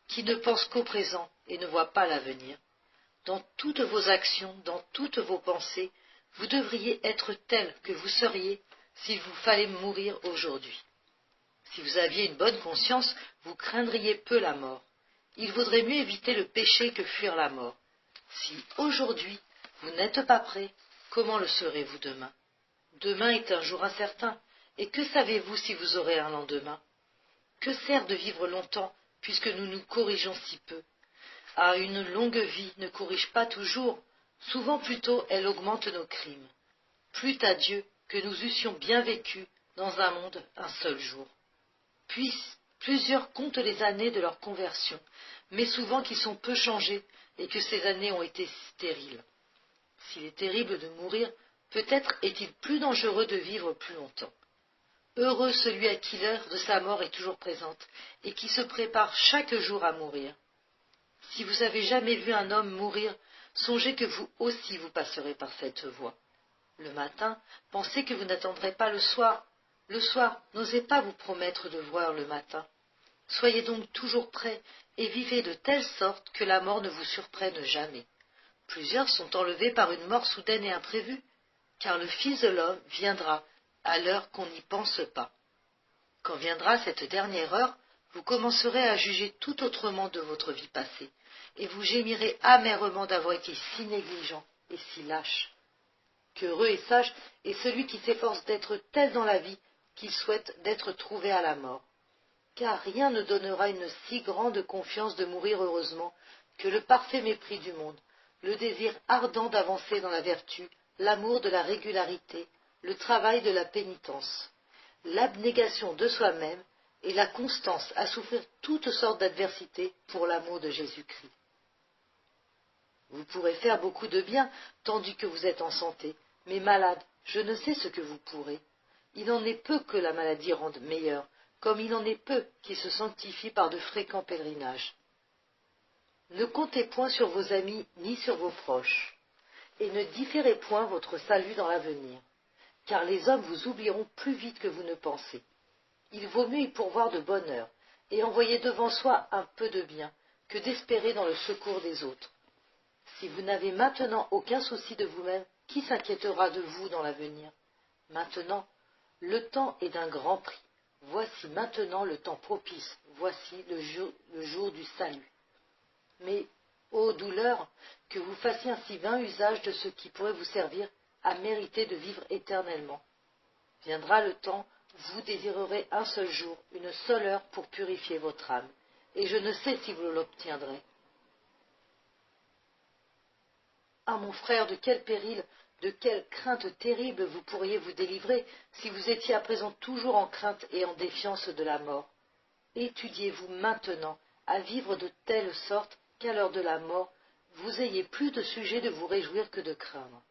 qui ne pense qu'au présent et ne voit pas l'avenir. Dans toutes vos actions, dans toutes vos pensées, vous devriez être tel que vous seriez s'il vous fallait mourir aujourd'hui. Si vous aviez une bonne conscience, vous craindriez peu la mort. Il vaudrait mieux éviter le péché que fuir la mort. Si aujourd'hui vous n'êtes pas prêt, comment le serez-vous demain? Demain est un jour incertain, et que savez-vous si vous aurez un lendemain? Que sert de vivre longtemps, puisque nous nous corrigeons si peu? Ah, une longue vie ne corrige pas toujours, souvent plutôt elle augmente nos crimes. Plût à Dieu que nous eussions bien vécu dans un monde un seul jour. Puis plusieurs comptent les années de leur conversion, mais souvent qu'ils sont peu changés et que ces années ont été stériles. S'il est terrible de mourir, peut-être est-il plus dangereux de vivre plus longtemps. Heureux celui à qui l'heure de sa mort est toujours présente et qui se prépare chaque jour à mourir. Si vous avez jamais vu un homme mourir, songez que vous aussi vous passerez par cette voie. Le matin, pensez que vous n'attendrez pas le soir. Le soir, n'osez pas vous promettre de voir le matin. Soyez donc toujours prêts et vivez de telle sorte que la mort ne vous surprenne jamais. Plusieurs sont enlevés par une mort soudaine et imprévue, car le Fils de l'homme viendra à l'heure qu'on n'y pense pas. Quand viendra cette dernière heure, vous commencerez à juger tout autrement de votre vie passée, et vous gémirez amèrement d'avoir été si négligent et si lâche. Qu'heureux et sage est celui qui s'efforce d'être tel dans la vie qu'il souhaite d'être trouvé à la mort. Car rien ne donnera une si grande confiance de mourir heureusement que le parfait mépris du monde, le désir ardent d'avancer dans la vertu, l'amour de la régularité, le travail de la pénitence, l'abnégation de soi-même et la constance à souffrir toutes sortes d'adversités pour l'amour de Jésus-Christ. Vous pourrez faire beaucoup de bien tandis que vous êtes en santé, mais malade, je ne sais ce que vous pourrez. Il en est peu que la maladie rende meilleure, comme il en est peu qui se sanctifient par de fréquents pèlerinages. Ne comptez point sur vos amis ni sur vos proches, et ne différez point votre salut dans l'avenir, car les hommes vous oublieront plus vite que vous ne pensez. Il vaut mieux y pourvoir de bonne heure, et envoyer devant soi un peu de bien, que d'espérer dans le secours des autres. Si vous n'avez maintenant aucun souci de vous-même, qui s'inquiétera de vous dans l'avenir? Maintenant, le temps est d'un grand prix. Voici maintenant le temps propice, voici le jour du salut. Mais, ô douleur, que vous fassiez ainsi vain usage de ce qui pourrait vous servir à mériter de vivre éternellement. Viendra le temps, vous désirerez un seul jour, une seule heure pour purifier votre âme, et je ne sais si vous l'obtiendrez. Ah, mon frère, de quel péril, de quelle crainte terrible vous pourriez vous délivrer si vous étiez à présent toujours en crainte et en défiance de la mort. Étudiez-vous maintenant à vivre de telle sorte qu'à l'heure de la mort, vous ayez plus de sujet de vous réjouir que de craindre.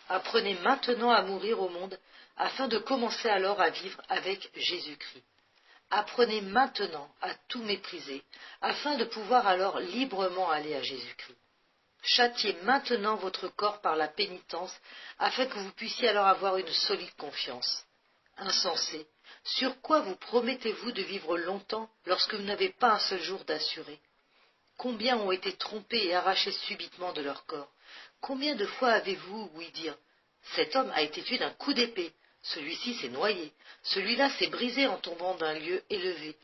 Apprenez maintenant à mourir au monde, afin de commencer alors à vivre avec Jésus-Christ. Apprenez maintenant à tout mépriser, afin de pouvoir alors librement aller à Jésus-Christ. Châtiez maintenant votre corps par la pénitence, afin que vous puissiez alors avoir une solide confiance. Insensé, sur quoi vous promettez-vous de vivre longtemps lorsque vous n'avez pas un seul jour d'assuré? Combien ont été trompés et arrachés subitement de leur corps? Combien de fois avez-vous ouï dire « Cet homme a été tué d'un coup d'épée, celui-ci s'est noyé, celui-là s'est brisé en tombant d'un lieu élevé.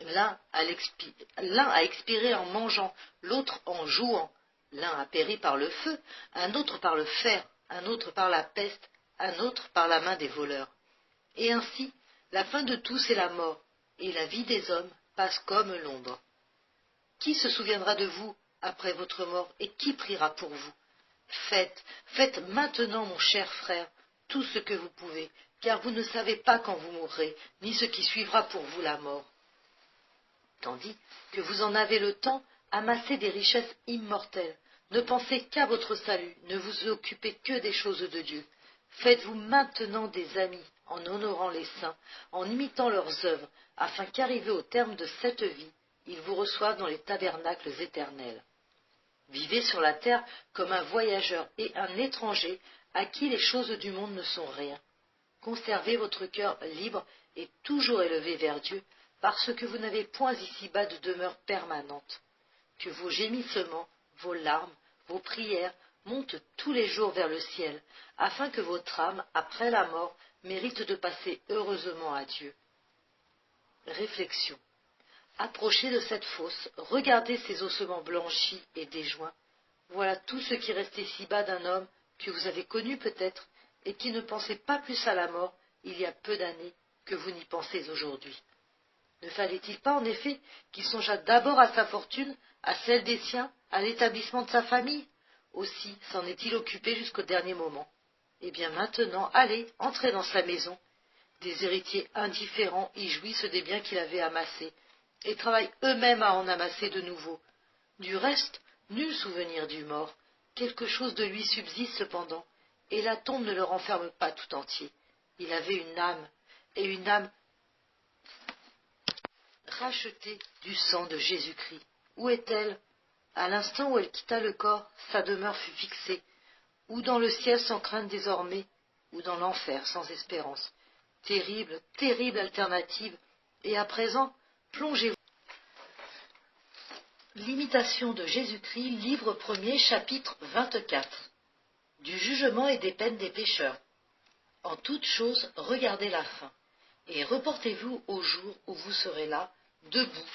L'un a expiré en mangeant, l'autre en jouant. L'un a péri par le feu, un autre par le fer, un autre par la peste, un autre par la main des voleurs. Et ainsi, la fin de tous est la mort, et la vie des hommes passe comme l'ombre. Qui se souviendra de vous après votre mort, et qui priera pour vous? Faites maintenant, mon cher frère, tout ce que vous pouvez, car vous ne savez pas quand vous mourrez, ni ce qui suivra pour vous la mort. Tandis que vous en avez le temps, amassez des richesses immortelles. Ne pensez qu'à votre salut, ne vous occupez que des choses de Dieu. Faites-vous maintenant des amis, en honorant les saints, en imitant leurs œuvres, afin qu'arrivés au terme de cette vie, ils vous reçoivent dans les tabernacles éternels. Vivez sur la terre comme un voyageur et un étranger à qui les choses du monde ne sont rien. Conservez votre cœur libre et toujours élevé vers Dieu, parce que vous n'avez point ici-bas de demeure permanente. Que vos gémissements, vos larmes, vos prières montent tous les jours vers le ciel, afin que votre âme, après la mort, mérite de passer heureusement à Dieu. Réflexion. Approchez de cette fosse, regardez ces ossements blanchis et déjoints. Voilà tout ce qui reste ici-bas d'un homme que vous avez connu peut-être, et qui ne pensait pas plus à la mort il y a peu d'années que vous n'y pensez aujourd'hui. Ne fallait-il pas en effet qu'il songeât d'abord à sa fortune, à celle des siens, à l'établissement de sa famille? Aussi s'en est-il occupé jusqu'au dernier moment. Eh bien maintenant, allez, entrez dans sa maison. Des héritiers indifférents y jouissent des biens qu'il avait amassés, et travaillent eux-mêmes à en amasser de nouveaux. Du reste, nul souvenir du mort, quelque chose de lui subsiste cependant, et la tombe ne le renferme pas tout entier. Il avait une âme, et une âme rachetée du sang de Jésus-Christ. Où est-elle? À l'instant où elle quitta le corps, sa demeure fut fixée, ou dans le ciel sans crainte désormais, ou dans l'enfer sans espérance. Terrible, terrible alternative, et à présent, plongez-vous. L'imitation de Jésus-Christ, livre 1er, chapitre 24. Du jugement et des peines des pécheurs. En toute chose, regardez la fin, et reportez-vous au jour où vous serez là, debout,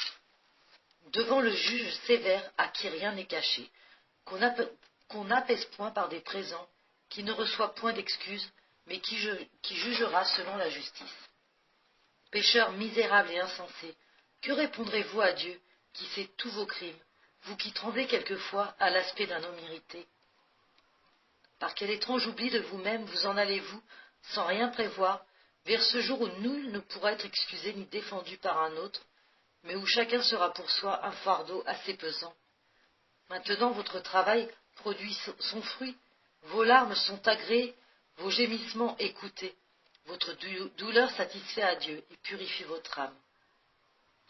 devant le juge sévère à qui rien n'est caché, qu'on n'apaise point par des présents, qui ne reçoit point d'excuses, mais qui jugera selon la justice. Pécheurs misérables et insensés, que répondrez-vous à Dieu, qui sait tous vos crimes, vous qui tremblez quelquefois à l'aspect d'un homme irrité? Par quel étrange oubli de vous-même vous en allez-vous, sans rien prévoir, vers ce jour où nul ne pourra être excusé ni défendu par un autre, mais où chacun sera pour soi un fardeau assez pesant? Maintenant votre travail produit son fruit, vos larmes sont agréées, vos gémissements écoutés, votre douleur satisfait à Dieu et purifie votre âme.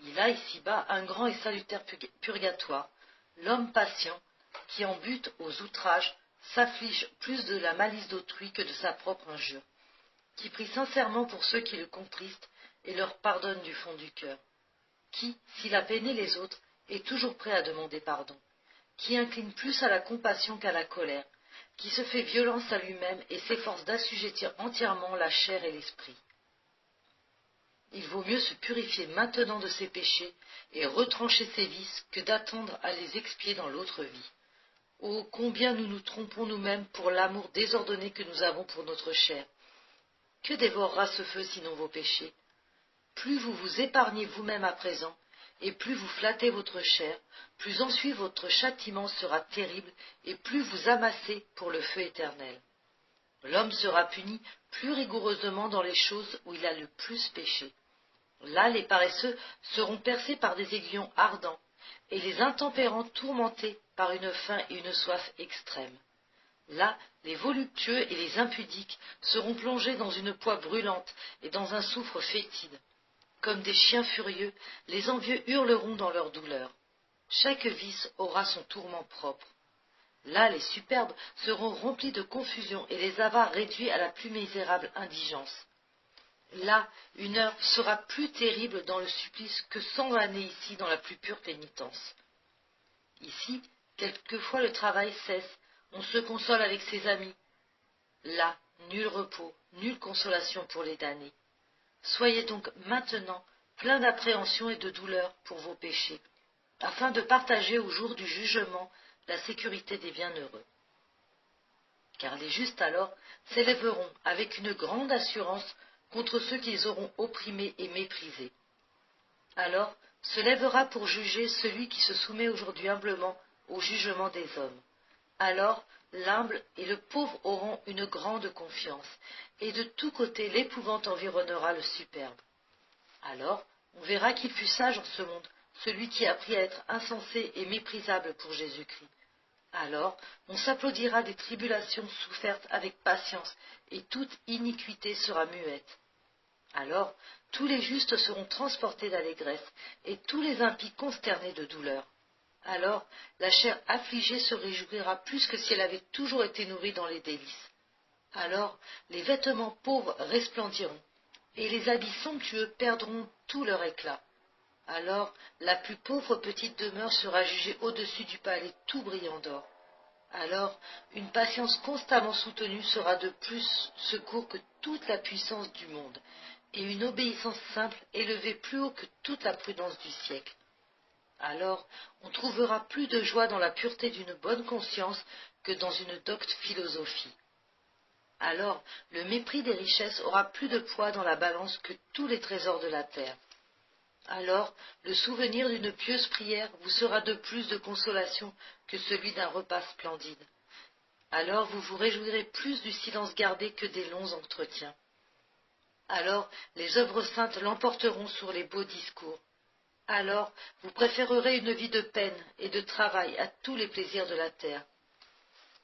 Il a ici-bas un grand et salutaire purgatoire, l'homme patient, qui en bute aux outrages, s'afflige plus de la malice d'autrui que de sa propre injure, qui prie sincèrement pour ceux qui le contristent et leur pardonne du fond du cœur, qui, s'il a peiné les autres, est toujours prêt à demander pardon, qui incline plus à la compassion qu'à la colère, qui se fait violence à lui-même et s'efforce d'assujettir entièrement la chair et l'esprit. Il vaut mieux se purifier maintenant de ses péchés et retrancher ses vices que d'attendre à les expier dans l'autre vie. Oh, combien nous nous trompons nous-mêmes pour l'amour désordonné que nous avons pour notre chair. Que dévorera ce feu sinon vos péchés? Plus vous vous épargnez vous-même à présent, et plus vous flattez votre chair, plus ensuite votre châtiment sera terrible, et plus vous amassez pour le feu éternel. L'homme sera puni plus rigoureusement dans les choses où il a le plus péché. Là, les paresseux seront percés par des aiguillons ardents, et les intempérants tourmentés par une faim et une soif extrêmes. Là, les voluptueux et les impudiques seront plongés dans une poix brûlante et dans un soufre fétide. Comme des chiens furieux, les envieux hurleront dans leur douleur. Chaque vice aura son tourment propre. Là, les superbes seront remplis de confusion et les avares réduits à la plus misérable indigence. Là, une heure sera plus terrible dans le supplice que 100 années ici dans la plus pure pénitence. Ici, quelquefois le travail cesse, on se console avec ses amis. Là, nul repos, nulle consolation pour les damnés. Soyez donc maintenant pleins d'appréhension et de douleur pour vos péchés, afin de partager au jour du jugement la sécurité des bienheureux. Car les justes alors s'élèveront avec une grande assurance contre ceux qu'ils auront opprimés et méprisés. Alors se lèvera pour juger celui qui se soumet aujourd'hui humblement au jugement des hommes. Alors l'humble et le pauvre auront une grande confiance, et de tous côtés l'épouvante environnera le superbe. Alors, on verra qu'il fut sage en ce monde, celui qui a appris à être insensé et méprisable pour Jésus-Christ. Alors, on s'applaudira des tribulations souffertes avec patience, et toute iniquité sera muette. Alors, tous les justes seront transportés d'allégresse, et tous les impies consternés de douleur. Alors, la chair affligée se réjouira plus que si elle avait toujours été nourrie dans les délices. Alors, les vêtements pauvres resplendiront, et les habits somptueux perdront tout leur éclat. Alors, la plus pauvre petite demeure sera jugée au-dessus du palais tout brillant d'or. Alors, une patience constamment soutenue sera de plus secours que toute la puissance du monde, et une obéissance simple élevée plus haut que toute la prudence du siècle. Alors, on trouvera plus de joie dans la pureté d'une bonne conscience que dans une docte philosophie. Alors, le mépris des richesses aura plus de poids dans la balance que tous les trésors de la terre. Alors, le souvenir d'une pieuse prière vous sera de plus de consolation que celui d'un repas splendide. Alors, vous vous réjouirez plus du silence gardé que des longs entretiens. Alors, les œuvres saintes l'emporteront sur les beaux discours. Alors, vous préférerez une vie de peine et de travail à tous les plaisirs de la terre.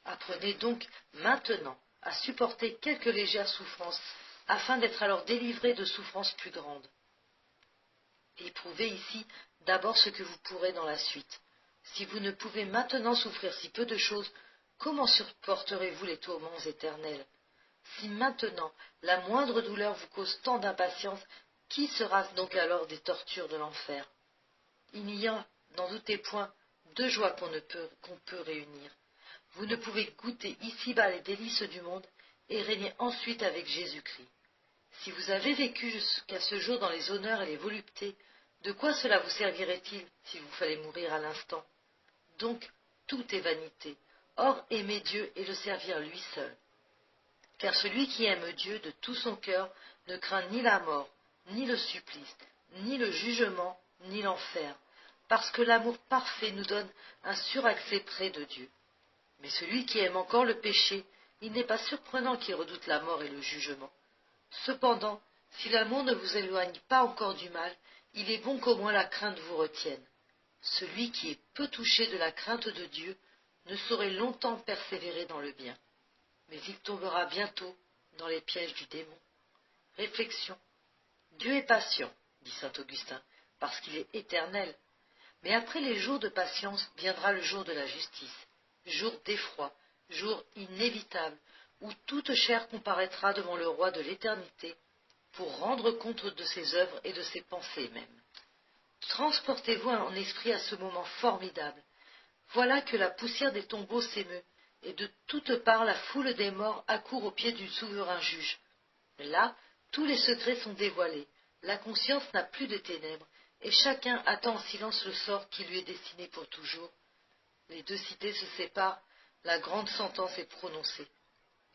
Apprenez donc maintenant à supporter quelques légères souffrances, afin d'être alors délivrés de souffrances plus grandes. Éprouvez ici d'abord ce que vous pourrez dans la suite. Si vous ne pouvez maintenant souffrir si peu de choses, comment supporterez-vous les tourments éternels? Si maintenant la moindre douleur vous cause tant d'impatience, qui sera donc alors des tortures de l'enfer? Il n'y a, n'en doutez point, deux joies qu'on peut réunir. Vous ne pouvez goûter ici-bas les délices du monde et régner ensuite avec Jésus-Christ. Si vous avez vécu jusqu'à ce jour dans les honneurs et les voluptés, de quoi cela vous servirait-il s'il vous fallait mourir à l'instant? Donc, tout est vanité. Or, aimer Dieu et le servir lui seul. Car celui qui aime Dieu de tout son cœur ne craint ni la mort, ni le supplice, ni le jugement, ni l'enfer, parce que l'amour parfait nous donne un suraccès près de Dieu. Mais celui qui aime encore le péché, il n'est pas surprenant qu'il redoute la mort et le jugement. Cependant, si l'amour ne vous éloigne pas encore du mal, il est bon qu'au moins la crainte vous retienne. Celui qui est peu touché de la crainte de Dieu ne saurait longtemps persévérer dans le bien, mais il tombera bientôt dans les pièges du démon. Réflexion. Dieu est patient, dit saint Augustin, parce qu'il est éternel. Mais après les jours de patience viendra le jour de la justice, jour d'effroi, jour inévitable, où toute chair comparaîtra devant le roi de l'éternité pour rendre compte de ses œuvres et de ses pensées mêmes. Transportez-vous en esprit à ce moment formidable. Voilà que la poussière des tombeaux s'émeut, et de toutes parts la foule des morts accourt aux pieds du souverain juge. Là, tous les secrets sont dévoilés, la conscience n'a plus de ténèbres, et chacun attend en silence le sort qui lui est destiné pour toujours. Les deux cités se séparent, la grande sentence est prononcée.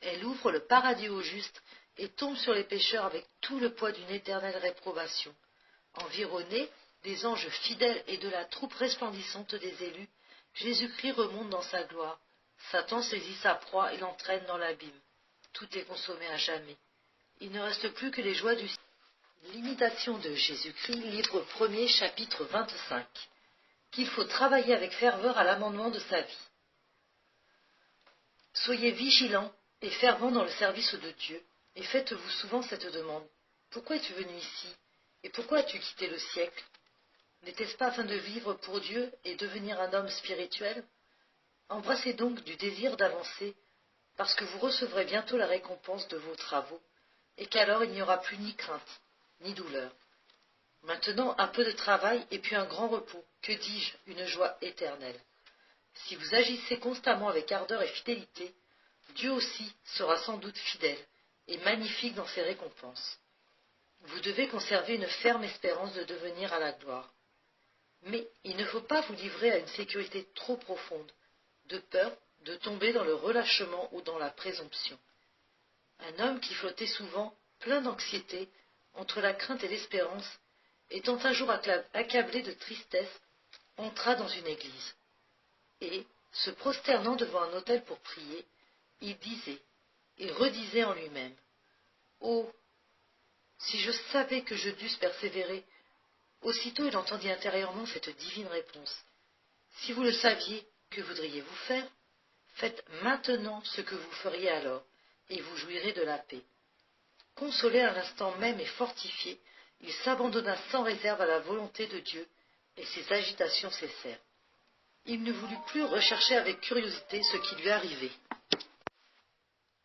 Elle ouvre le paradis aux justes et tombe sur les pécheurs avec tout le poids d'une éternelle réprobation. Environné des anges fidèles et de la troupe resplendissante des élus, Jésus-Christ remonte dans sa gloire. Satan saisit sa proie et l'entraîne dans l'abîme. Tout est consommé à jamais. Il ne reste plus que les joies du ciel. L'imitation de Jésus-Christ, livre 1er, chapitre 25. Qu'il faut travailler avec ferveur à l'amendement de sa vie. Soyez vigilants et fervents dans le service de Dieu, et faites-vous souvent cette demande. Pourquoi es-tu venu ici? Et pourquoi as-tu quitté le siècle? N'était-ce pas afin de vivre pour Dieu et devenir un homme spirituel? Embrassez donc du désir d'avancer, parce que vous recevrez bientôt la récompense de vos travaux, et qu'alors il n'y aura plus ni crainte, ni douleur. Maintenant un peu de travail et puis un grand repos, que dis-je, une joie éternelle. Si vous agissez constamment avec ardeur et fidélité, Dieu aussi sera sans doute fidèle et magnifique dans ses récompenses. Vous devez conserver une ferme espérance de devenir à la gloire. Mais il ne faut pas vous livrer à une sécurité trop profonde, de peur de tomber dans le relâchement ou dans la présomption. Un homme qui flottait souvent, plein d'anxiété, entre la crainte et l'espérance, étant un jour accablé de tristesse, entra dans une église. Et, Se prosternant devant un autel pour prier, il disait et redisait en lui-même: « Oh, si je savais que je dusse persévérer !» Aussitôt il entendit intérieurement cette divine réponse: « Si vous le saviez, que voudriez-vous faire? Faites maintenant ce que vous feriez alors, et vous jouirez de la paix. » Consolé à l'instant même et fortifié, il s'abandonna sans réserve à la volonté de Dieu, et ses agitations cessèrent. Il ne voulut plus rechercher avec curiosité ce qui lui arrivait.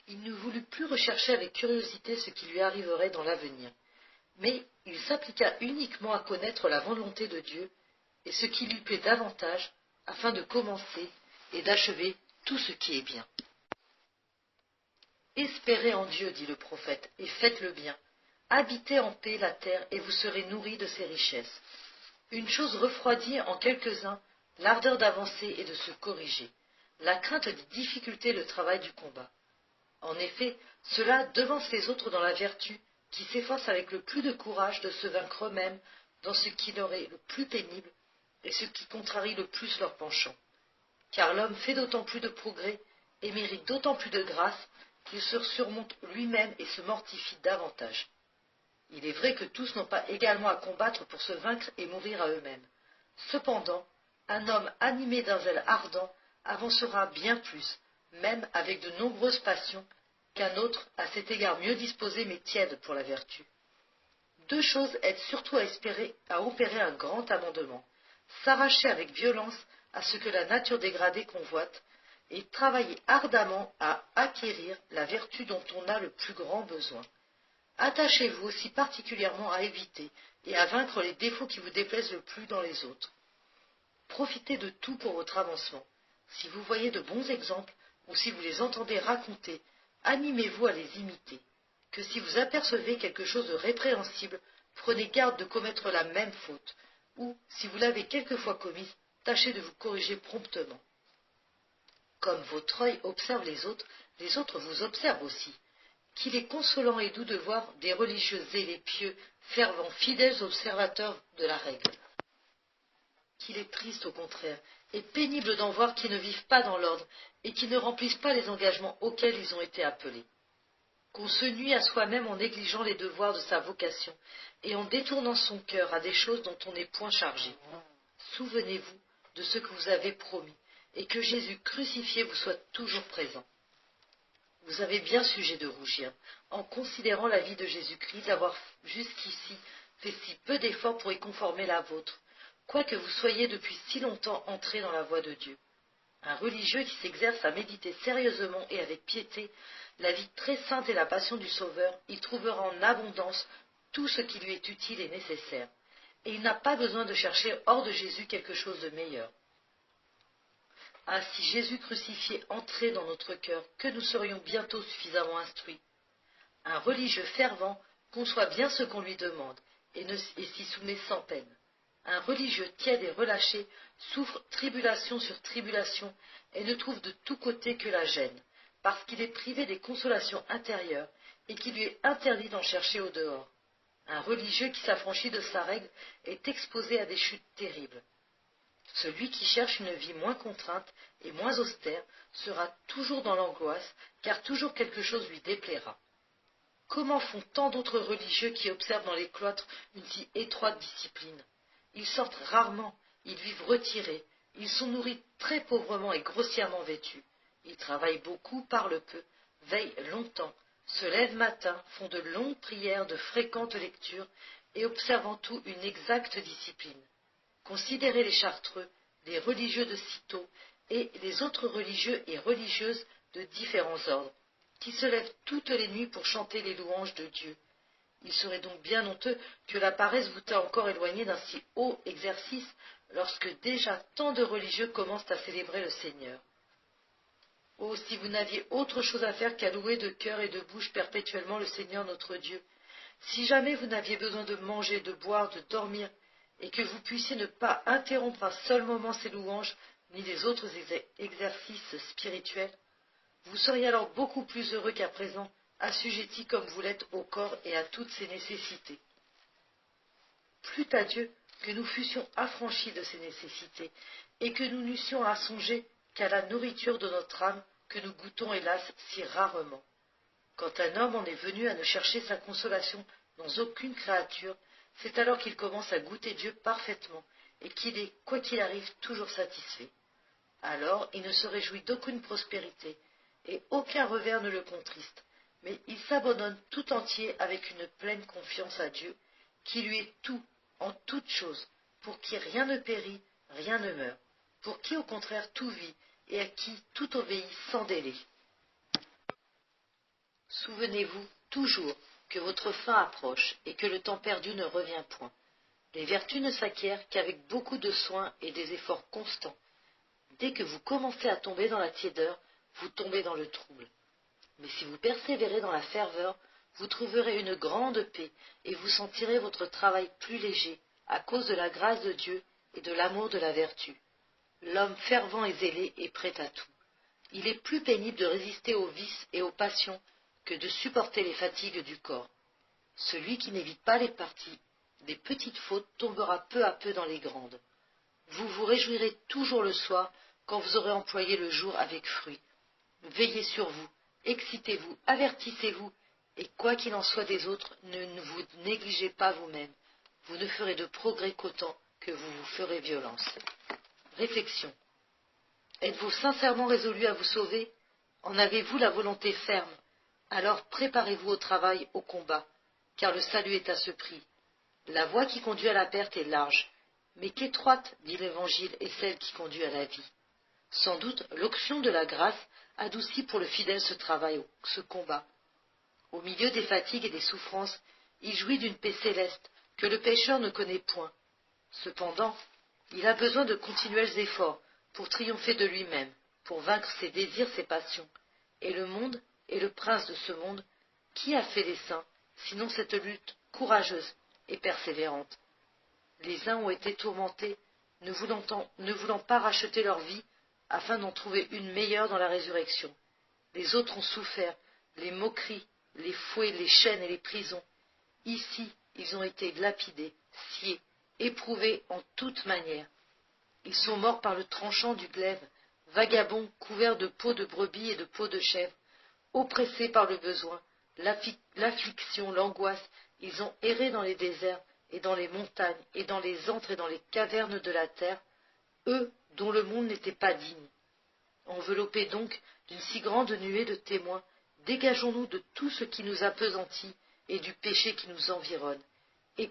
Il ne voulut plus rechercher avec curiosité ce qui lui arriverait dans l'avenir, mais il s'appliqua uniquement à connaître la volonté de Dieu et ce qui lui plaît davantage, afin de commencer et d'achever tout ce qui est bien. Espérez en Dieu, dit le prophète, et faites le bien. Habitez en paix la terre, et vous serez nourris de ses richesses. Une chose refroidit en quelques-uns l'ardeur d'avancer et de se corriger, la crainte des difficultés et le travail du combat. En effet, cela devance les autres dans la vertu, qui s'efforcent avec le plus de courage de se vaincre eux-mêmes dans ce qui leur est le plus pénible et ce qui contrarie le plus leur penchant. Car l'homme fait d'autant plus de progrès et mérite d'autant plus de grâce qu'il se surmonte lui-même et se mortifie davantage. Il est vrai que tous n'ont pas également à combattre pour se vaincre et mourir à eux-mêmes. Cependant, un homme animé d'un zèle ardent avancera bien plus, même avec de nombreuses passions, qu'un autre à cet égard mieux disposé mais tiède pour la vertu. Deux choses aident surtout à espérer à opérer un grand amendement: s'arracher avec violence à ce que la nature dégradée convoite, et travailler ardemment à acquérir la vertu dont on a le plus grand besoin. Attachez-vous aussi particulièrement à éviter et à vaincre les défauts qui vous déplaisent le plus dans les autres. Profitez de tout pour votre avancement. Si vous voyez de bons exemples, ou si vous les entendez raconter, animez-vous à les imiter. Que si vous apercevez quelque chose de répréhensible, prenez garde de commettre la même faute, ou, si vous l'avez quelquefois commise, tâchez de vous corriger promptement. Comme votre œil observe les autres vous observent aussi. Qu'il est consolant et doux de voir des religieux zélés, pieux, fervents, fidèles observateurs de la règle. Qu'il est triste, au contraire, et pénible d'en voir qui ne vivent pas dans l'ordre et qui ne remplissent pas les engagements auxquels ils ont été appelés. Qu'on se nuit à soi-même en négligeant les devoirs de sa vocation et en détournant son cœur à des choses dont on n'est point chargé. Souvenez-vous de ce que vous avez promis, et que Jésus crucifié vous soit toujours présent. Vous avez bien sujet de rougir, en considérant la vie de Jésus-Christ, d'avoir jusqu'ici fait si peu d'efforts pour y conformer la vôtre, quoique vous soyez depuis si longtemps entrés dans la voie de Dieu. Un religieux qui s'exerce à méditer sérieusement et avec piété la vie très sainte et la passion du Sauveur, y trouvera en abondance tout ce qui lui est utile et nécessaire, et il n'a pas besoin de chercher hors de Jésus quelque chose de meilleur. Ah, si Jésus crucifié entrait dans notre cœur, que nous serions bientôt suffisamment instruits. Un religieux fervent conçoit bien ce qu'on lui demande, et s'y soumet sans peine. Un religieux tiède et relâché souffre tribulation sur tribulation, et ne trouve de tous côtés que la gêne, parce qu'il est privé des consolations intérieures, et qu'il lui est interdit d'en chercher au dehors. Un religieux qui s'affranchit de sa règle est exposé à des chutes terribles. Celui qui cherche une vie moins contrainte et moins austère sera toujours dans l'angoisse, car toujours quelque chose lui déplaira. Comment font tant d'autres religieux qui observent dans les cloîtres une si étroite discipline? Ils sortent rarement, ils vivent retirés, ils sont nourris très pauvrement et grossièrement vêtus. Ils travaillent beaucoup, parlent peu, veillent longtemps, se lèvent matin, font de longues prières, de fréquentes lectures, et observent en tout une exacte discipline. Considérez les chartreux, les religieux de cîteaux, et les autres religieux et religieuses de différents ordres, qui se lèvent toutes les nuits pour chanter les louanges de Dieu. Il serait donc bien honteux que la paresse vous ait encore éloigné d'un si haut exercice, lorsque déjà tant de religieux commencent à célébrer le Seigneur. Oh, si vous n'aviez autre chose à faire qu'à louer de cœur et de bouche perpétuellement le Seigneur notre Dieu, si jamais vous n'aviez besoin de manger, de boire, de dormir, et que vous puissiez ne pas interrompre un seul moment ces louanges, ni les autres exercices spirituels, vous seriez alors beaucoup plus heureux qu'à présent, assujettis comme vous l'êtes au corps et à toutes ses nécessités. Plût à Dieu que nous fussions affranchis de ces nécessités, et que nous n'eussions à songer qu'à la nourriture de notre âme que nous goûtons hélas si rarement. Quand un homme en est venu à ne chercher sa consolation dans aucune créature, c'est alors qu'il commence à goûter Dieu parfaitement et qu'il est, quoi qu'il arrive, toujours satisfait. Alors il ne se réjouit d'aucune prospérité et aucun revers ne le contriste, mais il s'abandonne tout entier avec une pleine confiance à Dieu, qui lui est tout, en toutes choses, pour qui rien ne périt, rien ne meurt, pour qui au contraire tout vit et à qui tout obéit sans délai. Souvenez-vous toujours que votre fin approche et que le temps perdu ne revient point. Les vertus ne s'acquièrent qu'avec beaucoup de soin et des efforts constants. Dès que vous commencez à tomber dans la tiédeur, vous tombez dans le trouble. Mais si vous persévérez dans la ferveur, vous trouverez une grande paix et vous sentirez votre travail plus léger à cause de la grâce de Dieu et de l'amour de la vertu. L'homme fervent et zélé est prêt à tout. Il est plus pénible de résister aux vices et aux passions que de supporter les fatigues du corps. Celui qui n'évite pas les parties des petites fautes tombera peu à peu dans les grandes. Vous vous réjouirez toujours le soir quand vous aurez employé le jour avec fruit. Veillez sur vous, excitez-vous, avertissez-vous, et quoi qu'il en soit des autres, ne vous négligez pas vous-même. Vous ne ferez de progrès qu'autant que vous vous ferez violence. Réflexion. Êtes-vous sincèrement résolu à vous sauver? En avez-vous la volonté ferme? Alors préparez-vous au travail, au combat, car le salut est à ce prix. La voie qui conduit à la perte est large, mais qu'étroite, dit l'Évangile, est celle qui conduit à la vie. Sans doute, l'onction de la grâce adoucit pour le fidèle ce travail, ce combat. Au milieu des fatigues et des souffrances, il jouit d'une paix céleste que le pécheur ne connaît point. Cependant, il a besoin de continuels efforts pour triompher de lui-même, pour vaincre ses désirs, ses passions. Et le monde, et le prince de ce monde, qui a fait les saints, sinon cette lutte courageuse et persévérante? Les uns ont été tourmentés, ne voulant pas racheter leur vie, afin d'en trouver une meilleure dans la résurrection. Les autres ont souffert, les moqueries, les fouets, les chaînes et les prisons. Ici, ils ont été lapidés, sciés, éprouvés en toute manière. Ils sont morts par le tranchant du glaive, vagabonds couverts de peau de brebis et de peau de chèvre, oppressés par le besoin, l'affliction, l'angoisse. Ils ont erré dans les déserts et dans les montagnes et dans les antres et dans les cavernes de la terre, eux dont le monde n'était pas digne. Enveloppés donc d'une si grande nuée de témoins, dégageons-nous de tout ce qui nous appesantit et du péché qui nous environne, et